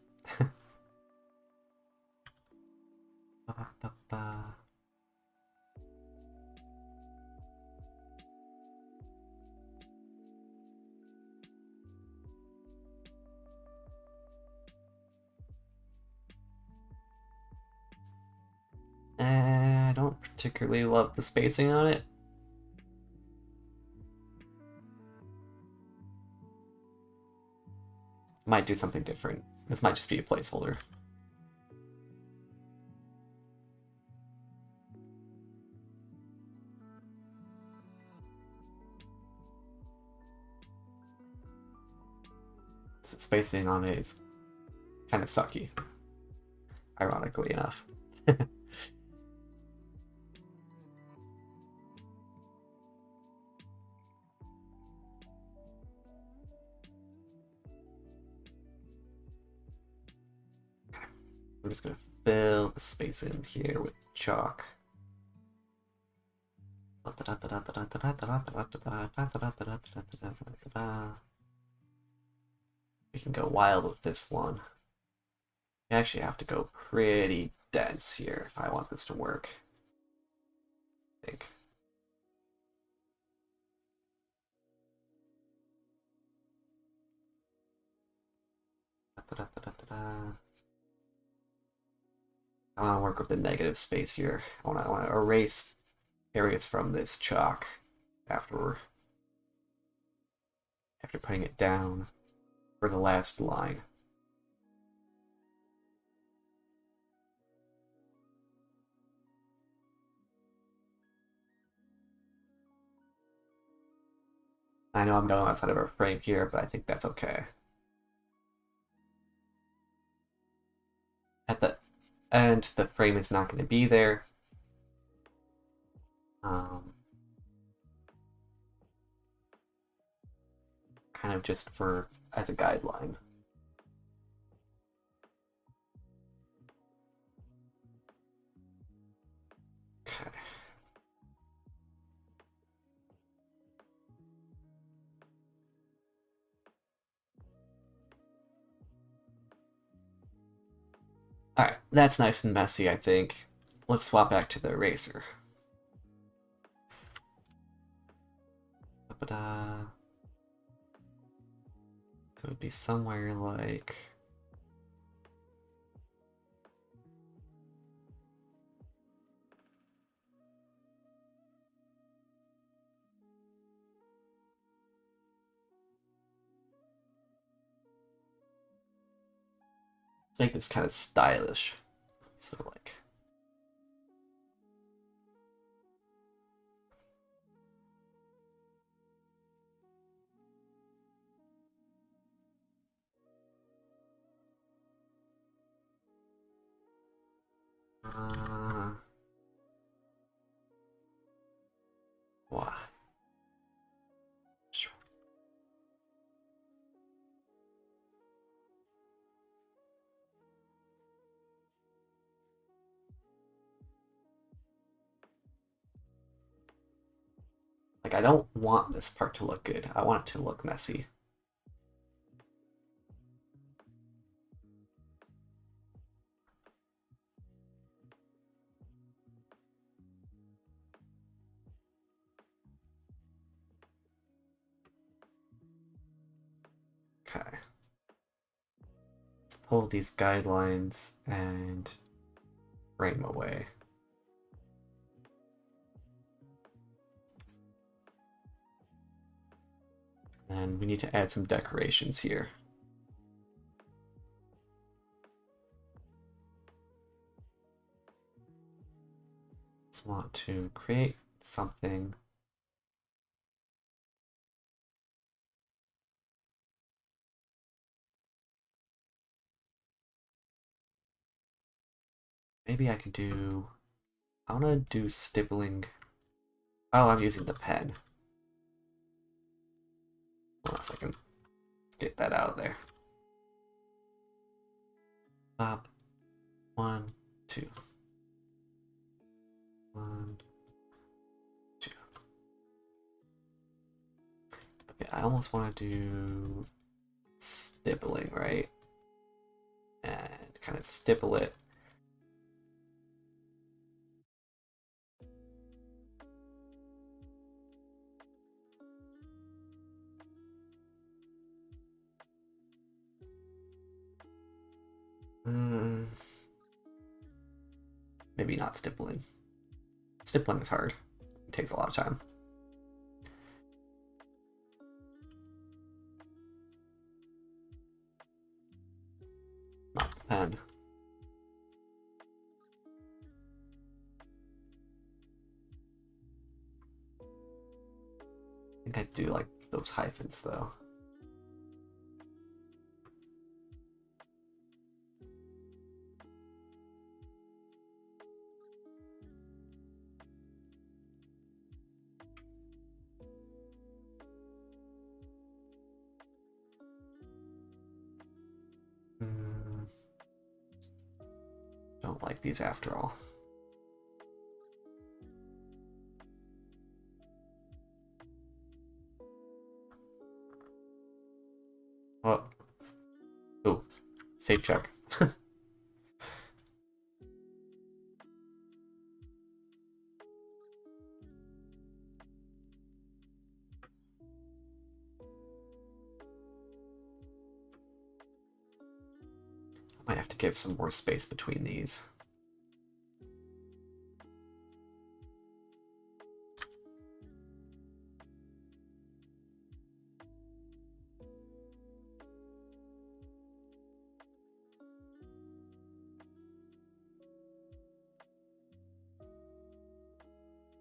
I don't particularly love the spacing on it. Might do something different. This might just be a placeholder. Spacing on it is kind of sucky, ironically enough. I'm just going to fill the space in here with chalk. We can go wild with this one. I actually have to go pretty dense here if I want this to work, I think. I want to work with the negative space here. I want to erase areas from this chalk after putting it down for the last line. I know I'm going outside of our frame here, but I think that's okay. At the end, the frame is not going to be there. Kind of just for as a guideline. Okay. Alright, that's nice and messy, I think. Let's swap back to the eraser. So it would be somewhere like... Let's make this kind of stylish. So like... Wow. Sure. Like, I don't want this part to look good. I want it to look messy. Okay. Let's pull these guidelines and frame away. And we need to add some decorations here. Just want to create something. Maybe I could do... I want to do stippling. Oh, I'm using the pen. Hold on a second. Let's get that out of there. Up. 1, 2. 1, 2. Okay, I almost want to do stippling, right? kind of stipple it. Maybe not stippling. Stippling is hard. It takes a lot of time. Not the pen. I think I do like those hyphens though. Don't like these after all. Oh, safe check. I might have to give some more space between these.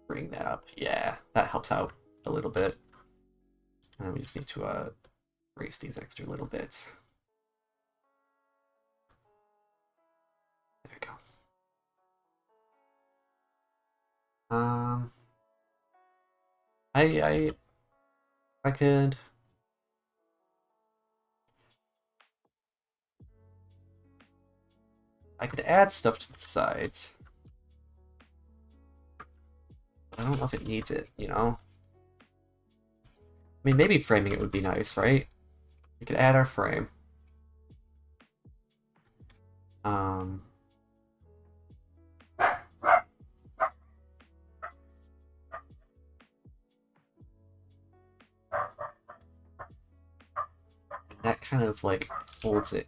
Bring that up. Yeah, that helps out a little bit. And we just need to erase these extra little bits. There we go. I could. I could add stuff to the sides. But I don't know if it needs it, you know? I mean, maybe framing it would be nice, right? We could add our frame. That kind of like holds it,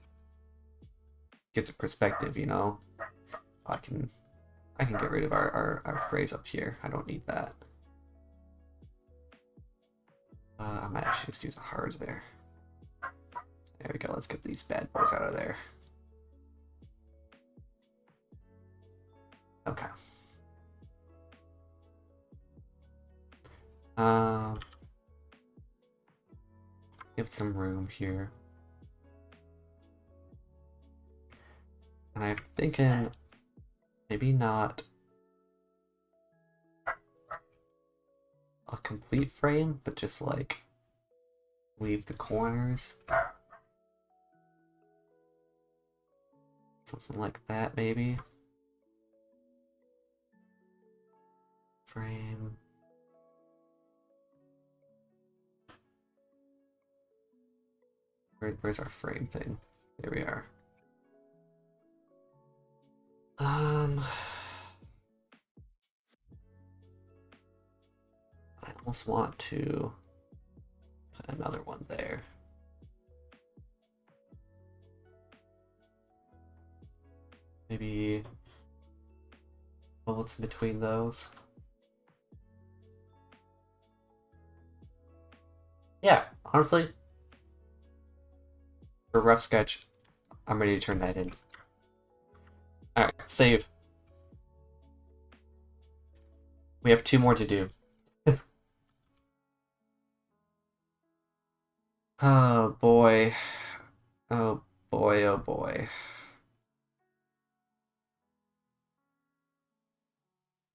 gives it perspective, you know? I can get rid of our phrase up here. I don't need that. I might actually just use a hard there. There we go. Let's get these bad boys out of there. Okay. Give some room here. And I'm thinking maybe not a complete frame, but just like leave the corners. Something like that, maybe. Frame. Where's our frame thing? There we are. I almost want to put another one there. Maybe bullets in between those. Yeah, honestly, for a rough sketch, I'm ready to turn that in. Alright, save. We have 2 more to do. Oh boy. Oh boy, oh boy.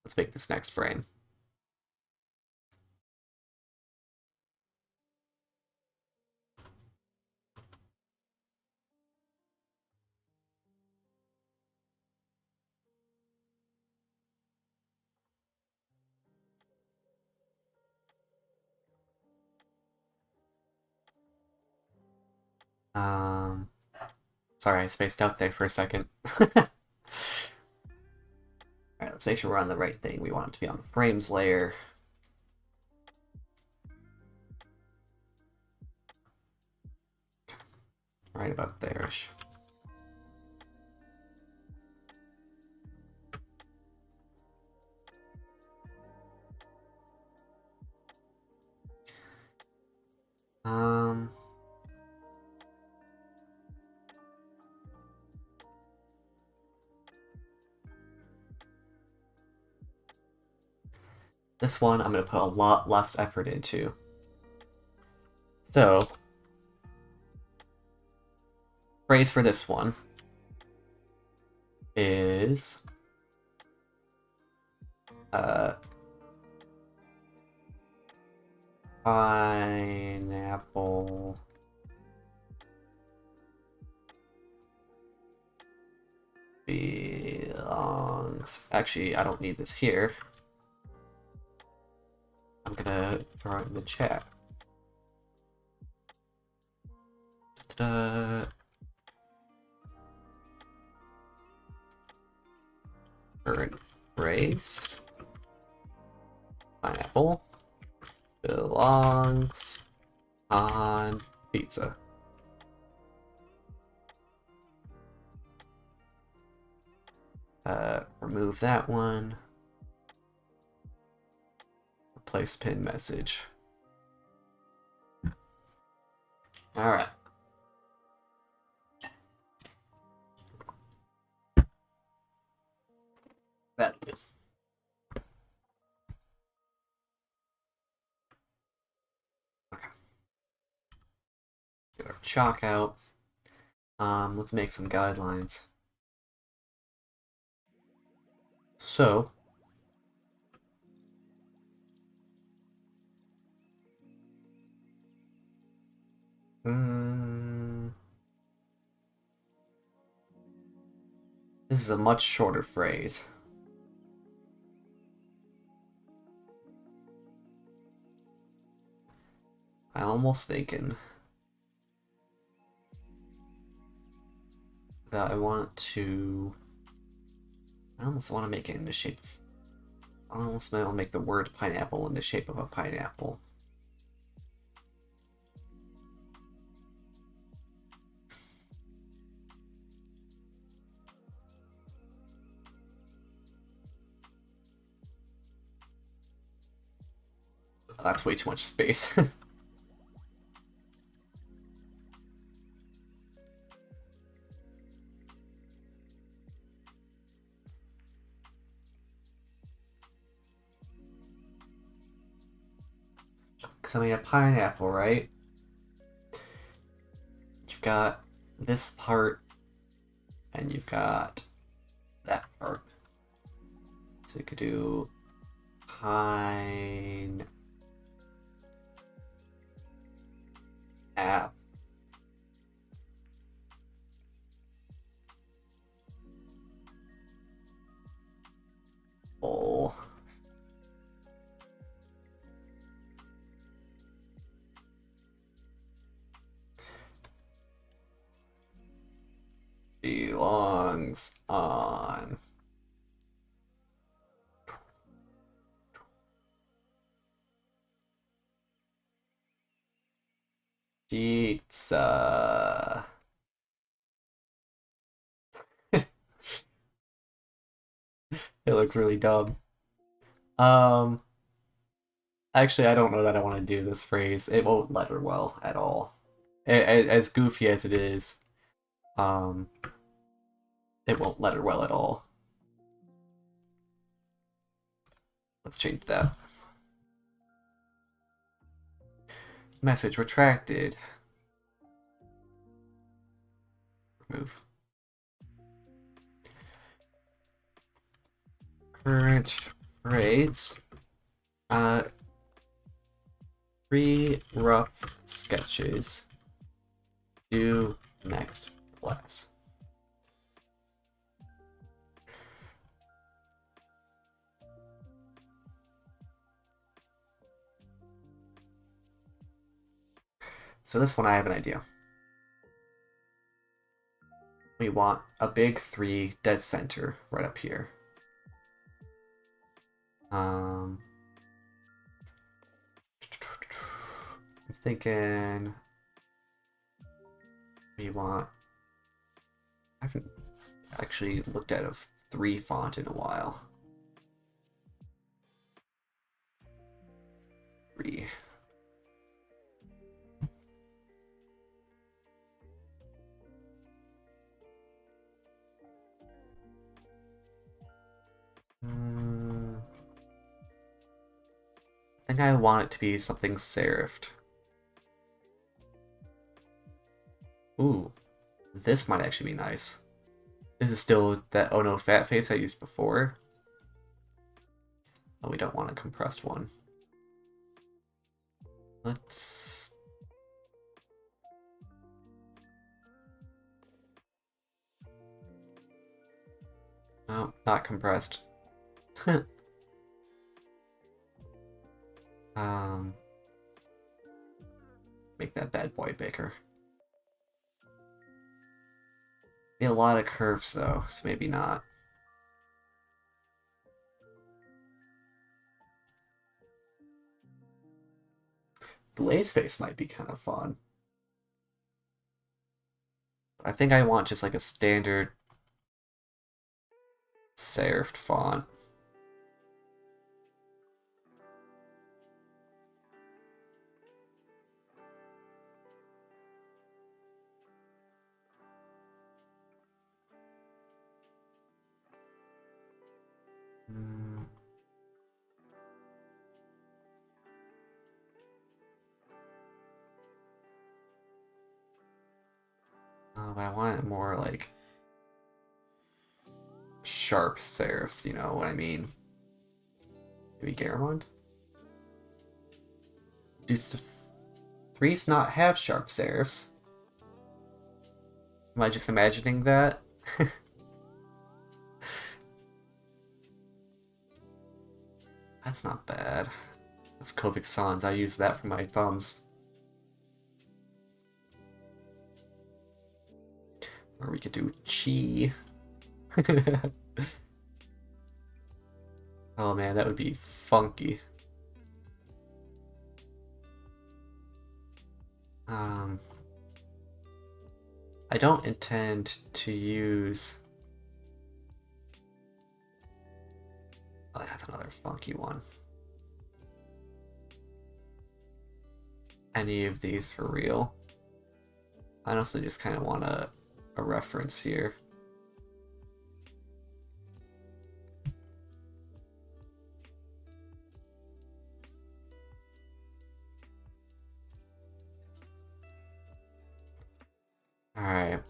Let's make this next frame. Um, Sorry, I spaced out there for a second. Alright, let's make sure we're on the right thing. We want it to be on the frames layer. Right about there-ish. Um... This one I'm going to put a lot less effort into. So, phrase for this one is pineapple belongs. Actually, I don't need this here. I'm gonna throw it in the chat. Ta-da. Current phrase. Pineapple belongs on pizza. Remove that one. Replace pin message. Alright. That'll do. Okay. Get our chalk out. Let's make some guidelines. So, this is a much shorter phrase. I'm almost thinking that I almost want to make it in the shape of, I almost want to make the word pineapple in the shape of a pineapple. That's way too much space. Because I mean, a pineapple, right? You've got this part, and you've got that part. So you could do pine apple. Belongs on pizza. It looks really dumb. Actually, I don't know that I want to do this phrase. It won't letter well at all. As goofy as it is, um, it won't letter well at all. Let's change that. Message retracted. Remove. Current phrase. 3 rough sketches. Due next class. So this one I have an idea. We want a big 3 dead center right up here. I'm thinking we want. I haven't actually looked at a 3 font in a while. 3. I think I want it to be something serifed. Ooh, this might actually be nice. This is still that oh no fat face I used before. Oh, we don't want a compressed one. Let's... No, not compressed. Make that bad boy bigger. Be a lot of curves though, so maybe not. Blaze face might be kind of fun. I think I want just like a standard serifed font. But I want it more like sharp serifs, you know what I mean? Maybe Garamond? Do threes not have sharp serifs? Am I just imagining that? That's not bad. That's Kovic Sans. I use that for my thumbs. Or we could do Chi. Oh man, that would be funky. I don't intend to use... Oh, that's another funky one. Any of these for real. I honestly just kind of want a reference here. Alright.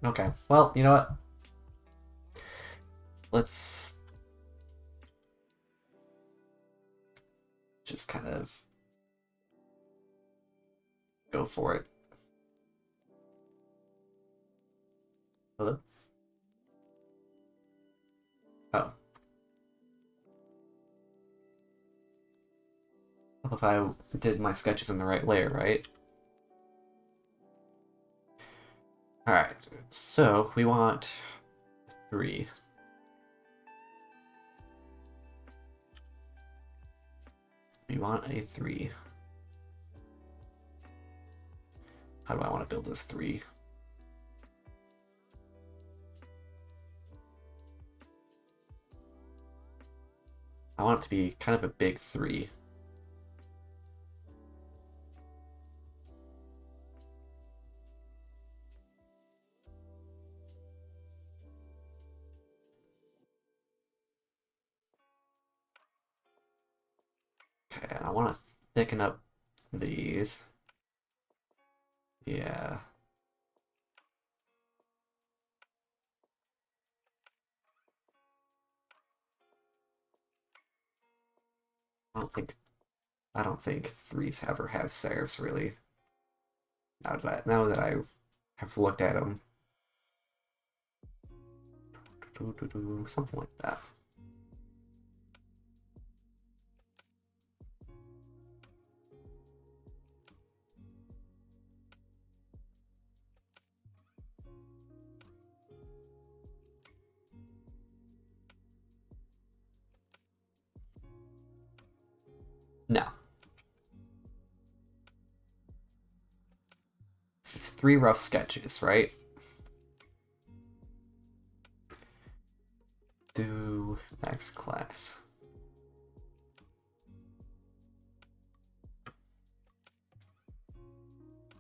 Okay. Well, you know what? Let's just kind of go for it. Hello? Oh. If I did my sketches in the right layer, right? Alright, so we want 3. We want a 3. How do I want to build this 3? I want it to be kind of a big 3. Okay, and I want to thicken up these. Yeah. I don't think 3s ever have serifs really. Now that I have looked at them. Something like that. 3 rough sketches, right? Do next class.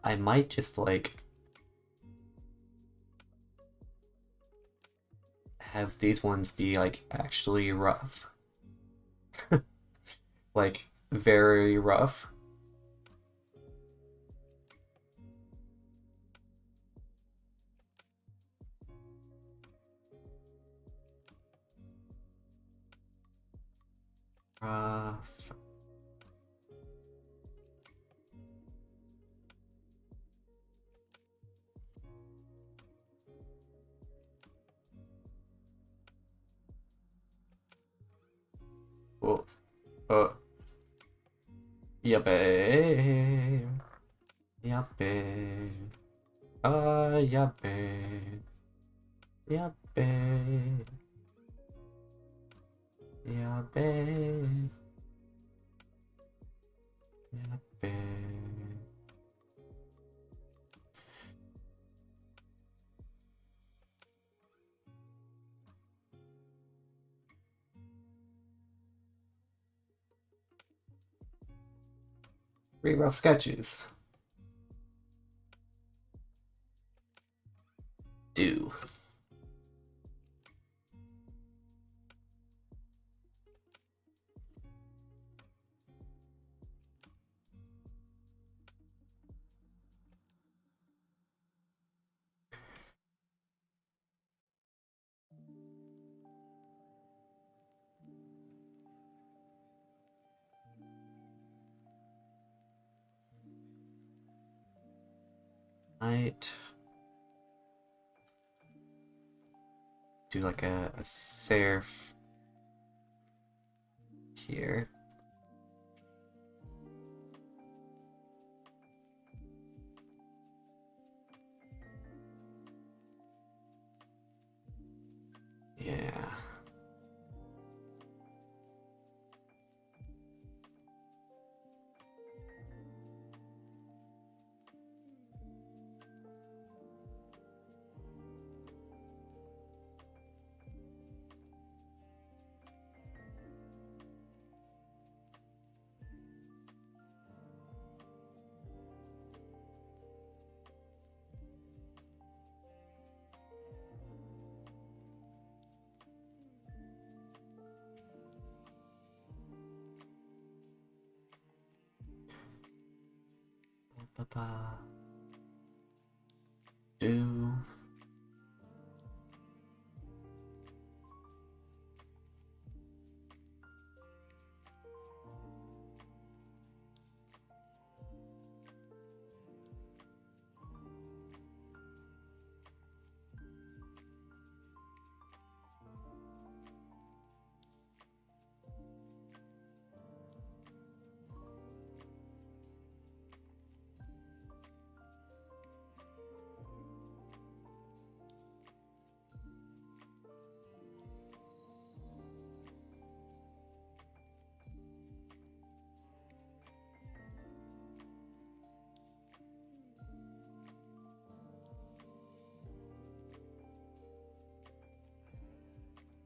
I might just like have these ones be like actually rough. Like very rough. Rough. Oh, oh. Yeah, babe. Yeah, babe. Yeah, babe. Yeah, babe. Yeah, babe. Yeah, babe. Three rough sketches. Do. Might do like a serif here. Yeah. Ba-ba. Do.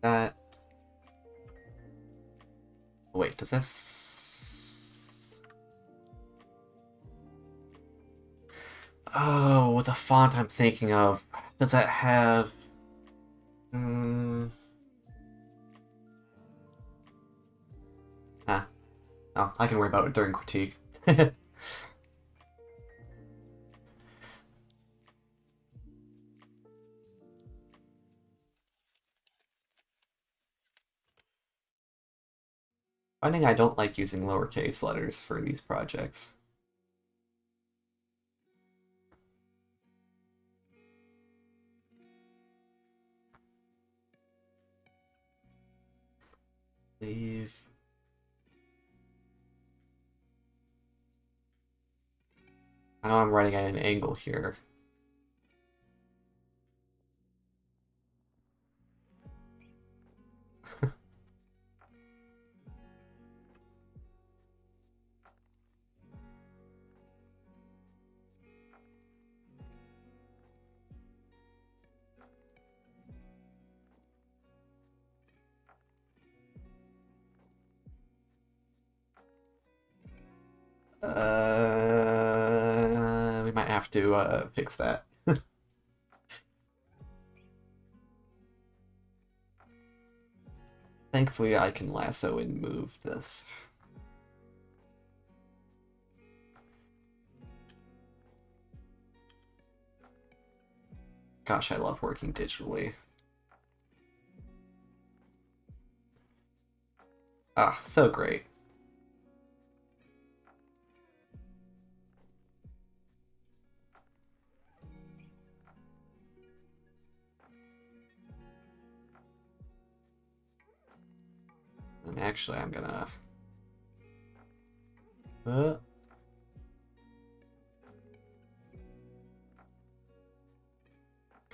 That. Wait, does this? Oh, what's a font I'm thinking of? Does that have? Hmm. Ah, oh, I can worry about it during critique. Finding I don't like using lowercase letters for these projects. Leave. I know I'm writing at an angle here. We might have to fix that. Thankfully, I can lasso and move this. Gosh, I love working digitally. Ah, so great. And actually, I'm gonna...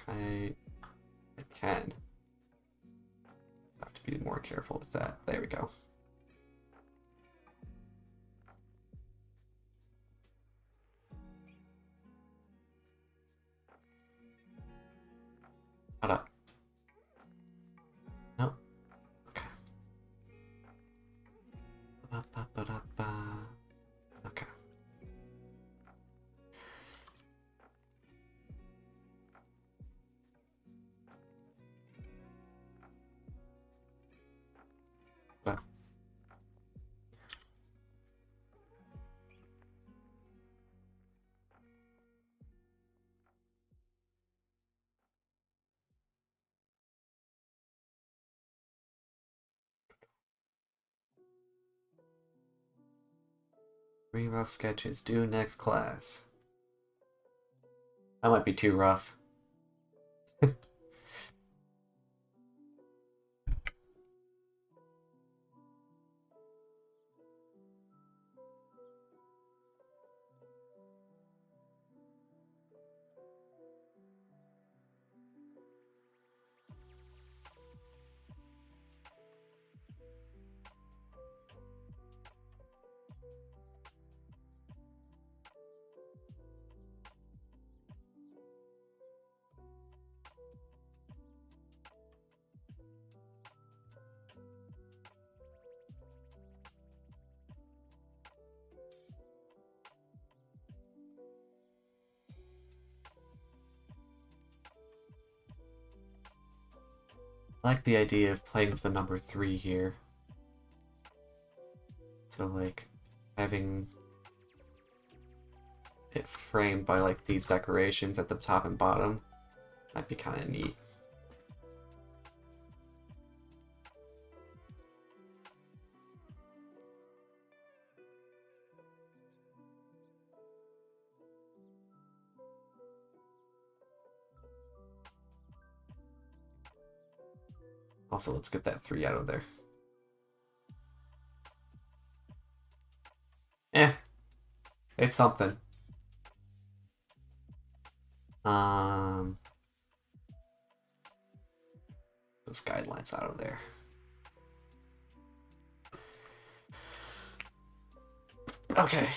I can. Have to be more careful with that. There we go. Shut up. No. Okay. Okay. But three rough sketches due next class. That might be too rough. I like the idea of playing with the number 3 here. So, like, having it framed by, like, these decorations at the top and bottom might be kind of neat. Also, let's get that 3 out of there. It's something. Those guidelines out of there. Okay.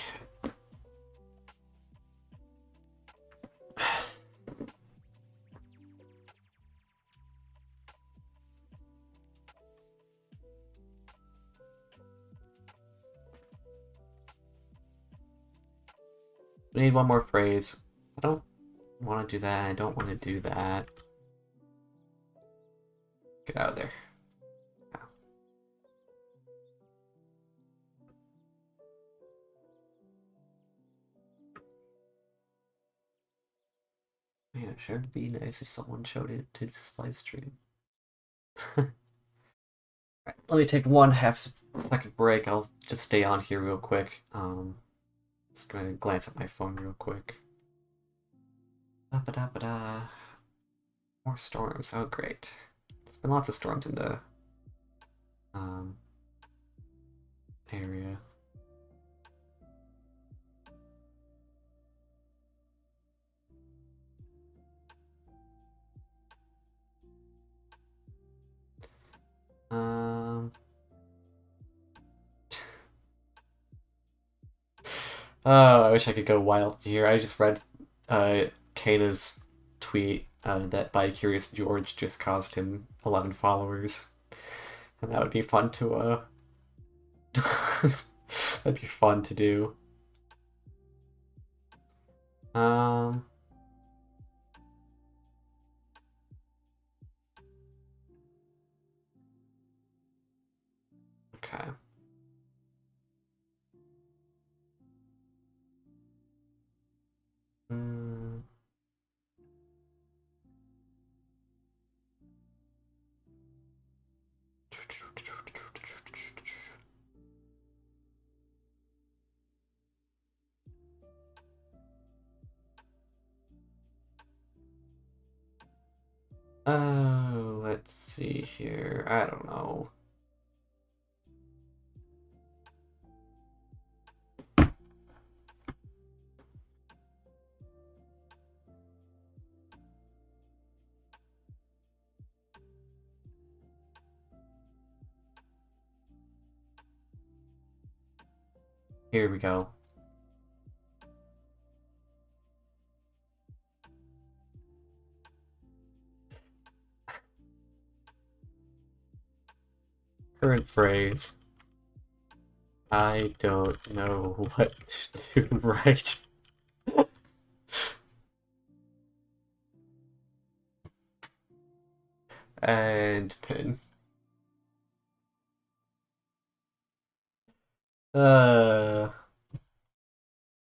We need one more phrase. I don't want to do that. I don't want to do that. Get out of there. No. Man, it sure would be nice if someone showed it to this live stream. Right, let me take 1/2 second break. I'll just stay on here real quick. Just gonna glance at my phone real quick. Ba-ba-da-ba-da. More storms. Oh, great. There's been lots of storms in the area. Oh, I wish I could go wild here. I just read Kana's tweet that By Curious George just caused him 11 followers. And that would be fun to that'd be fun to do. Um. Okay. Mm. Oh, let's see here. I don't know. Here we go. Current phrase. I don't know what to write. And pin.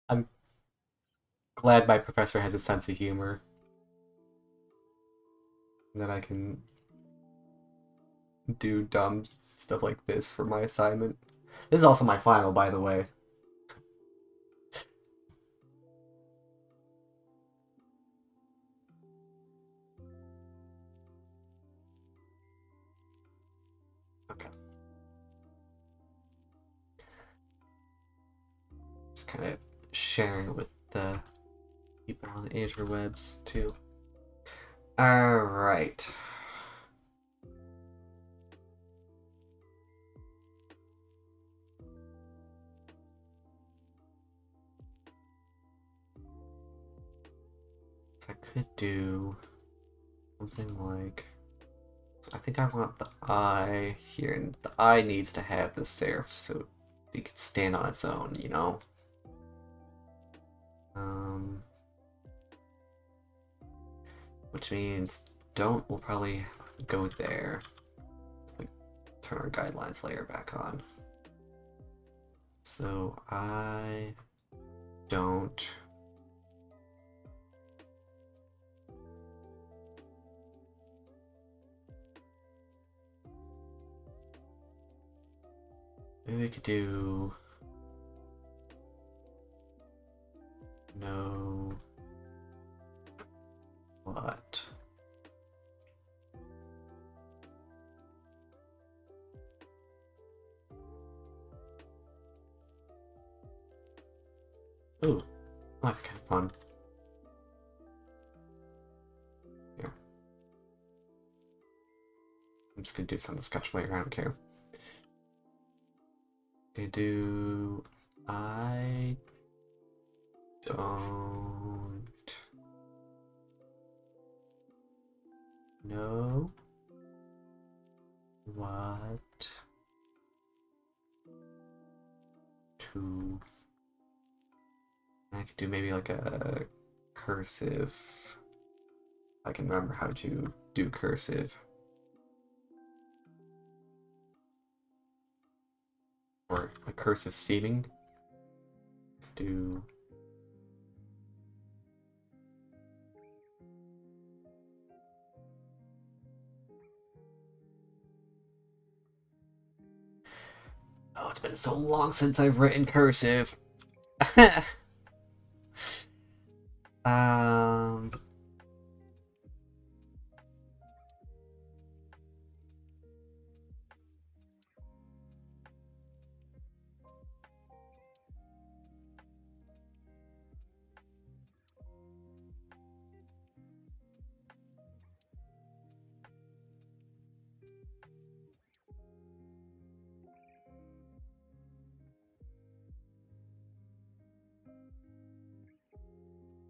I'm glad my professor has a sense of humor. That I can do dumb stuff like this for my assignment. This is also my final, by the way. Okay. Just kind of sharing with the people on the interwebs, too. Alright. So I could do something like... I think I want the eye here, and the eye needs to have the serif so it can stand on its own, you know? Which means don't will probably go there. Like, turn our guidelines layer back on. So I don't maybe we could do no what. Ooh, might be kind of fun. Here. I'm just gonna do some of the sketch layer, I don't care. Okay, do I don't know what to. I could do maybe like a cursive. I can remember how to do cursive. Or a cursive seaming. Do oh, it's been so long since I've written cursive. um,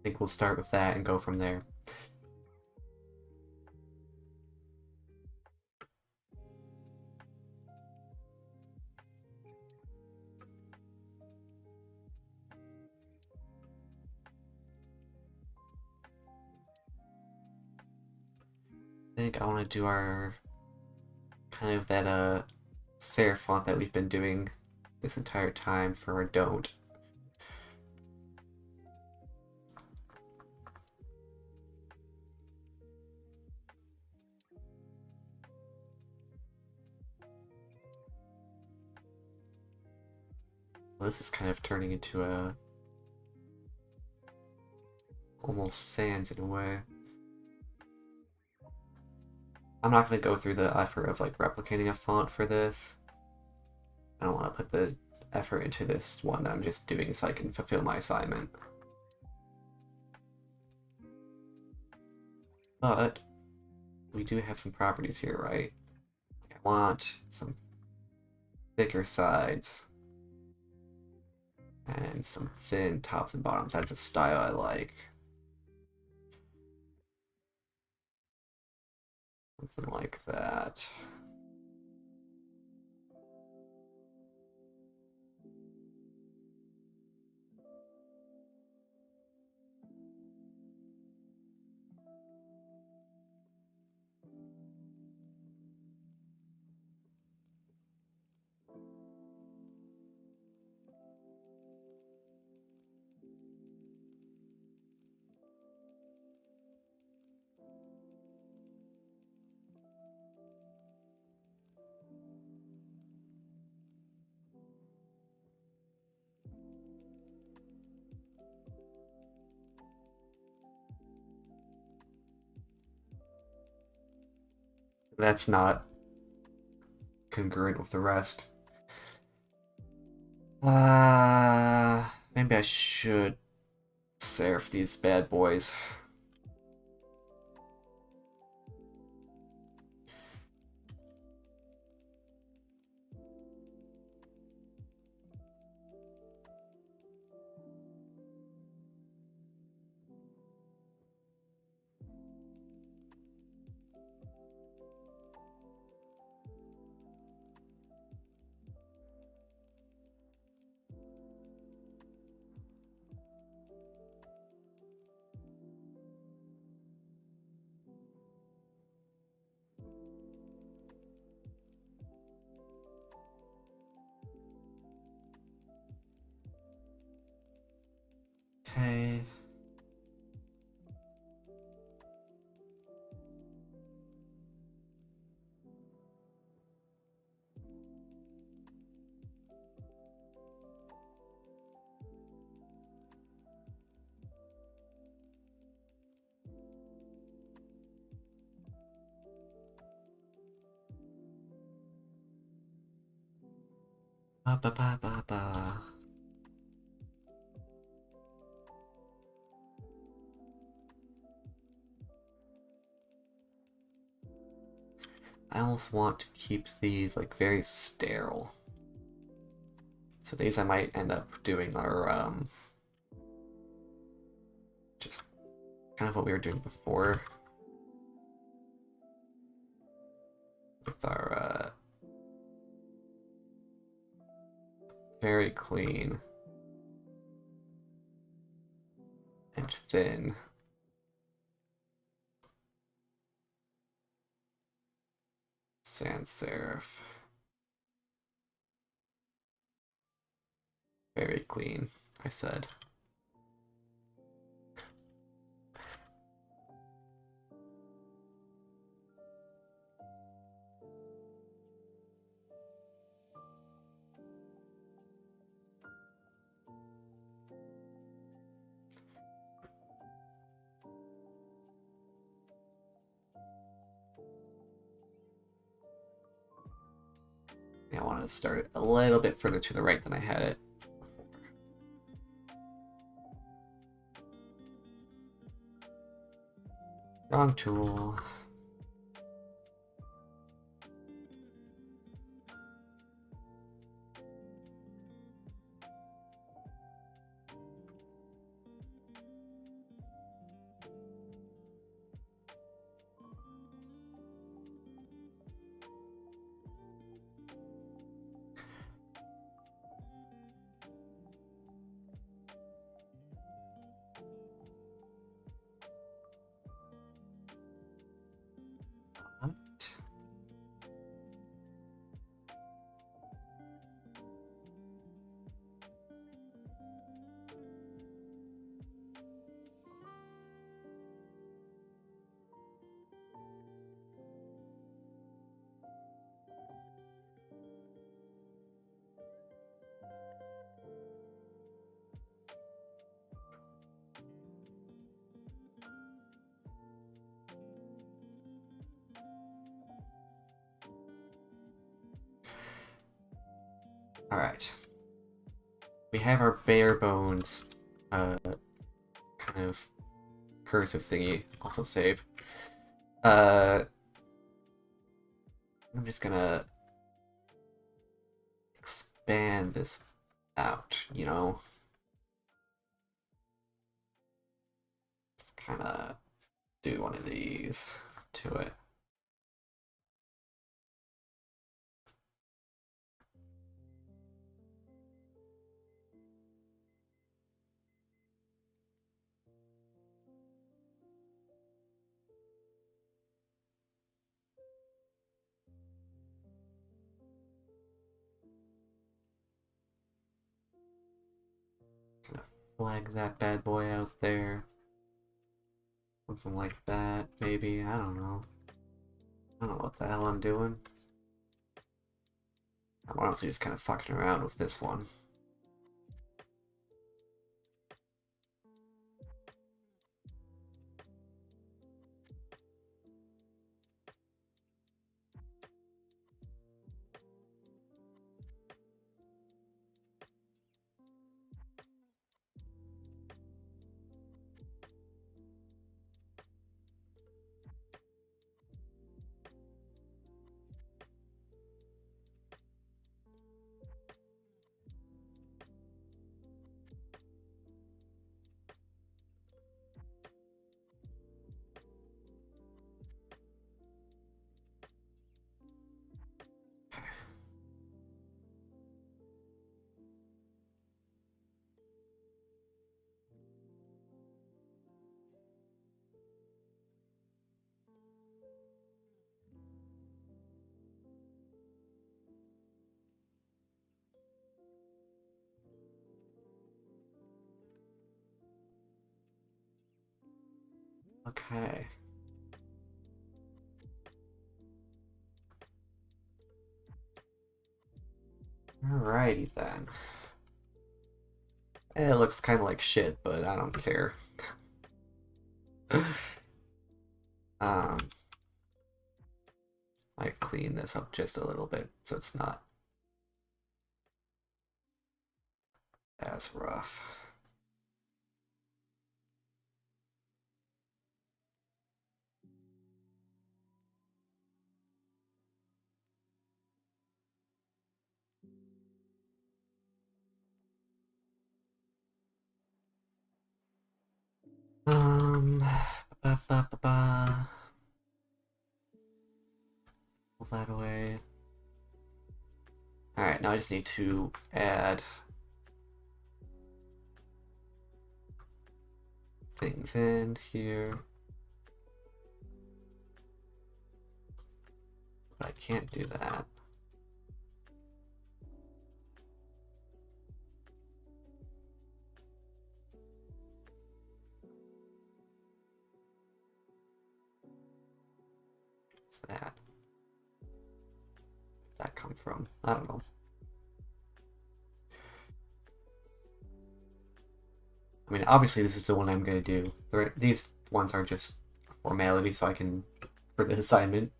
I think we'll start with that and go from there. think I want to do our kind of that serif font that we've been doing this entire time for our don't. Well, this is kind of turning into a almost sans in a way. I'm not going to go through the effort of like replicating a font for this. I don't want to put the effort into this one that I'm just doing so I can fulfill my assignment. But we do have some properties here, right? I want some thicker sides and some thin tops and bottoms. That's a style I like. Something like that. That's not congruent with the rest. Maybe I should serif these bad boys. Okay. Ba ba ba ba ba. I almost want to keep these like very sterile. So these I might end up doing are just kind of what we were doing before with our very clean and thin sans serif. Very clean, I said. I wanted to start it a little bit further to the right than I had it. Wrong tool. Alright. We have our bare bones, kind of cursive thingy. Also save. I'm just gonna expand this out, you know? Just kind of do one of these to it. Flag that bad boy out there. Something like that, maybe. I don't know. I don't know what the hell I'm doing. I'm honestly just kind of fucking around with this one. Okay. Alrighty then. It looks kind of like shit, but I don't care. um, I clean this up just a little bit so it's not as rough. Ba, ba, ba, ba. Pull that away. Alright, now I just need to add things in here. But I can't do that. What's that? Where'd that come from? I don't know. I mean, obviously this is the one I'm gonna do. These ones are just formality so I can, for the assignment.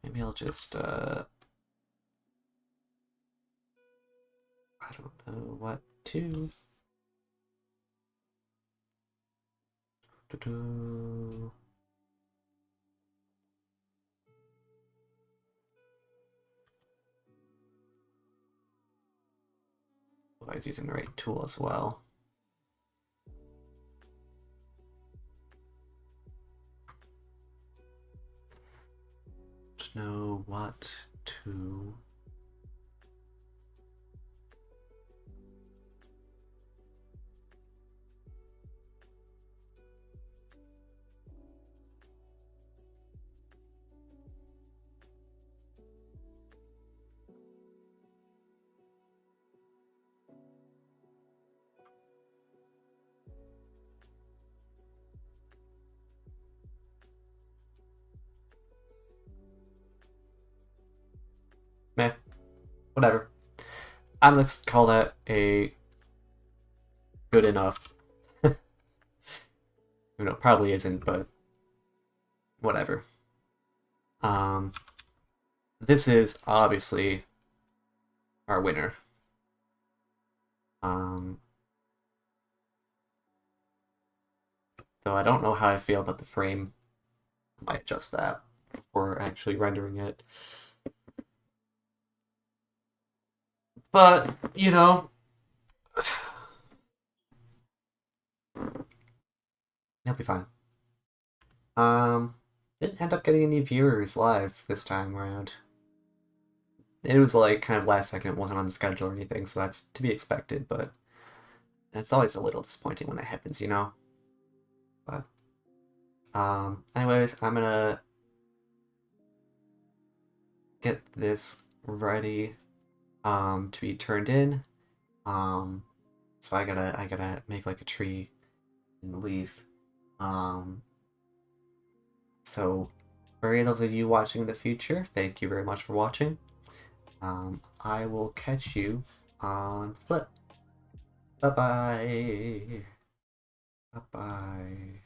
Maybe I'll just, I don't know what to do. I was using the right tool as well. Just know what to. Meh, whatever. I'm gonna call that a good enough. You know, probably isn't, but whatever. this is obviously our winner. Um, though I don't know how I feel about the frame. I might adjust that before actually rendering it. But, you know, it'll be fine. Didn't end up getting any viewers live this time around. It was like kind of last second, it wasn't on the schedule or anything, so that's to be expected, but it's always a little disappointing when that happens, you know? But, anyways, I'm gonna get this ready, to be turned in. Um, so I gotta make like a tree and leaf. Um, so for those of you watching in the future, thank you very much for watching. I will catch you on Flip. Bye bye. Bye bye.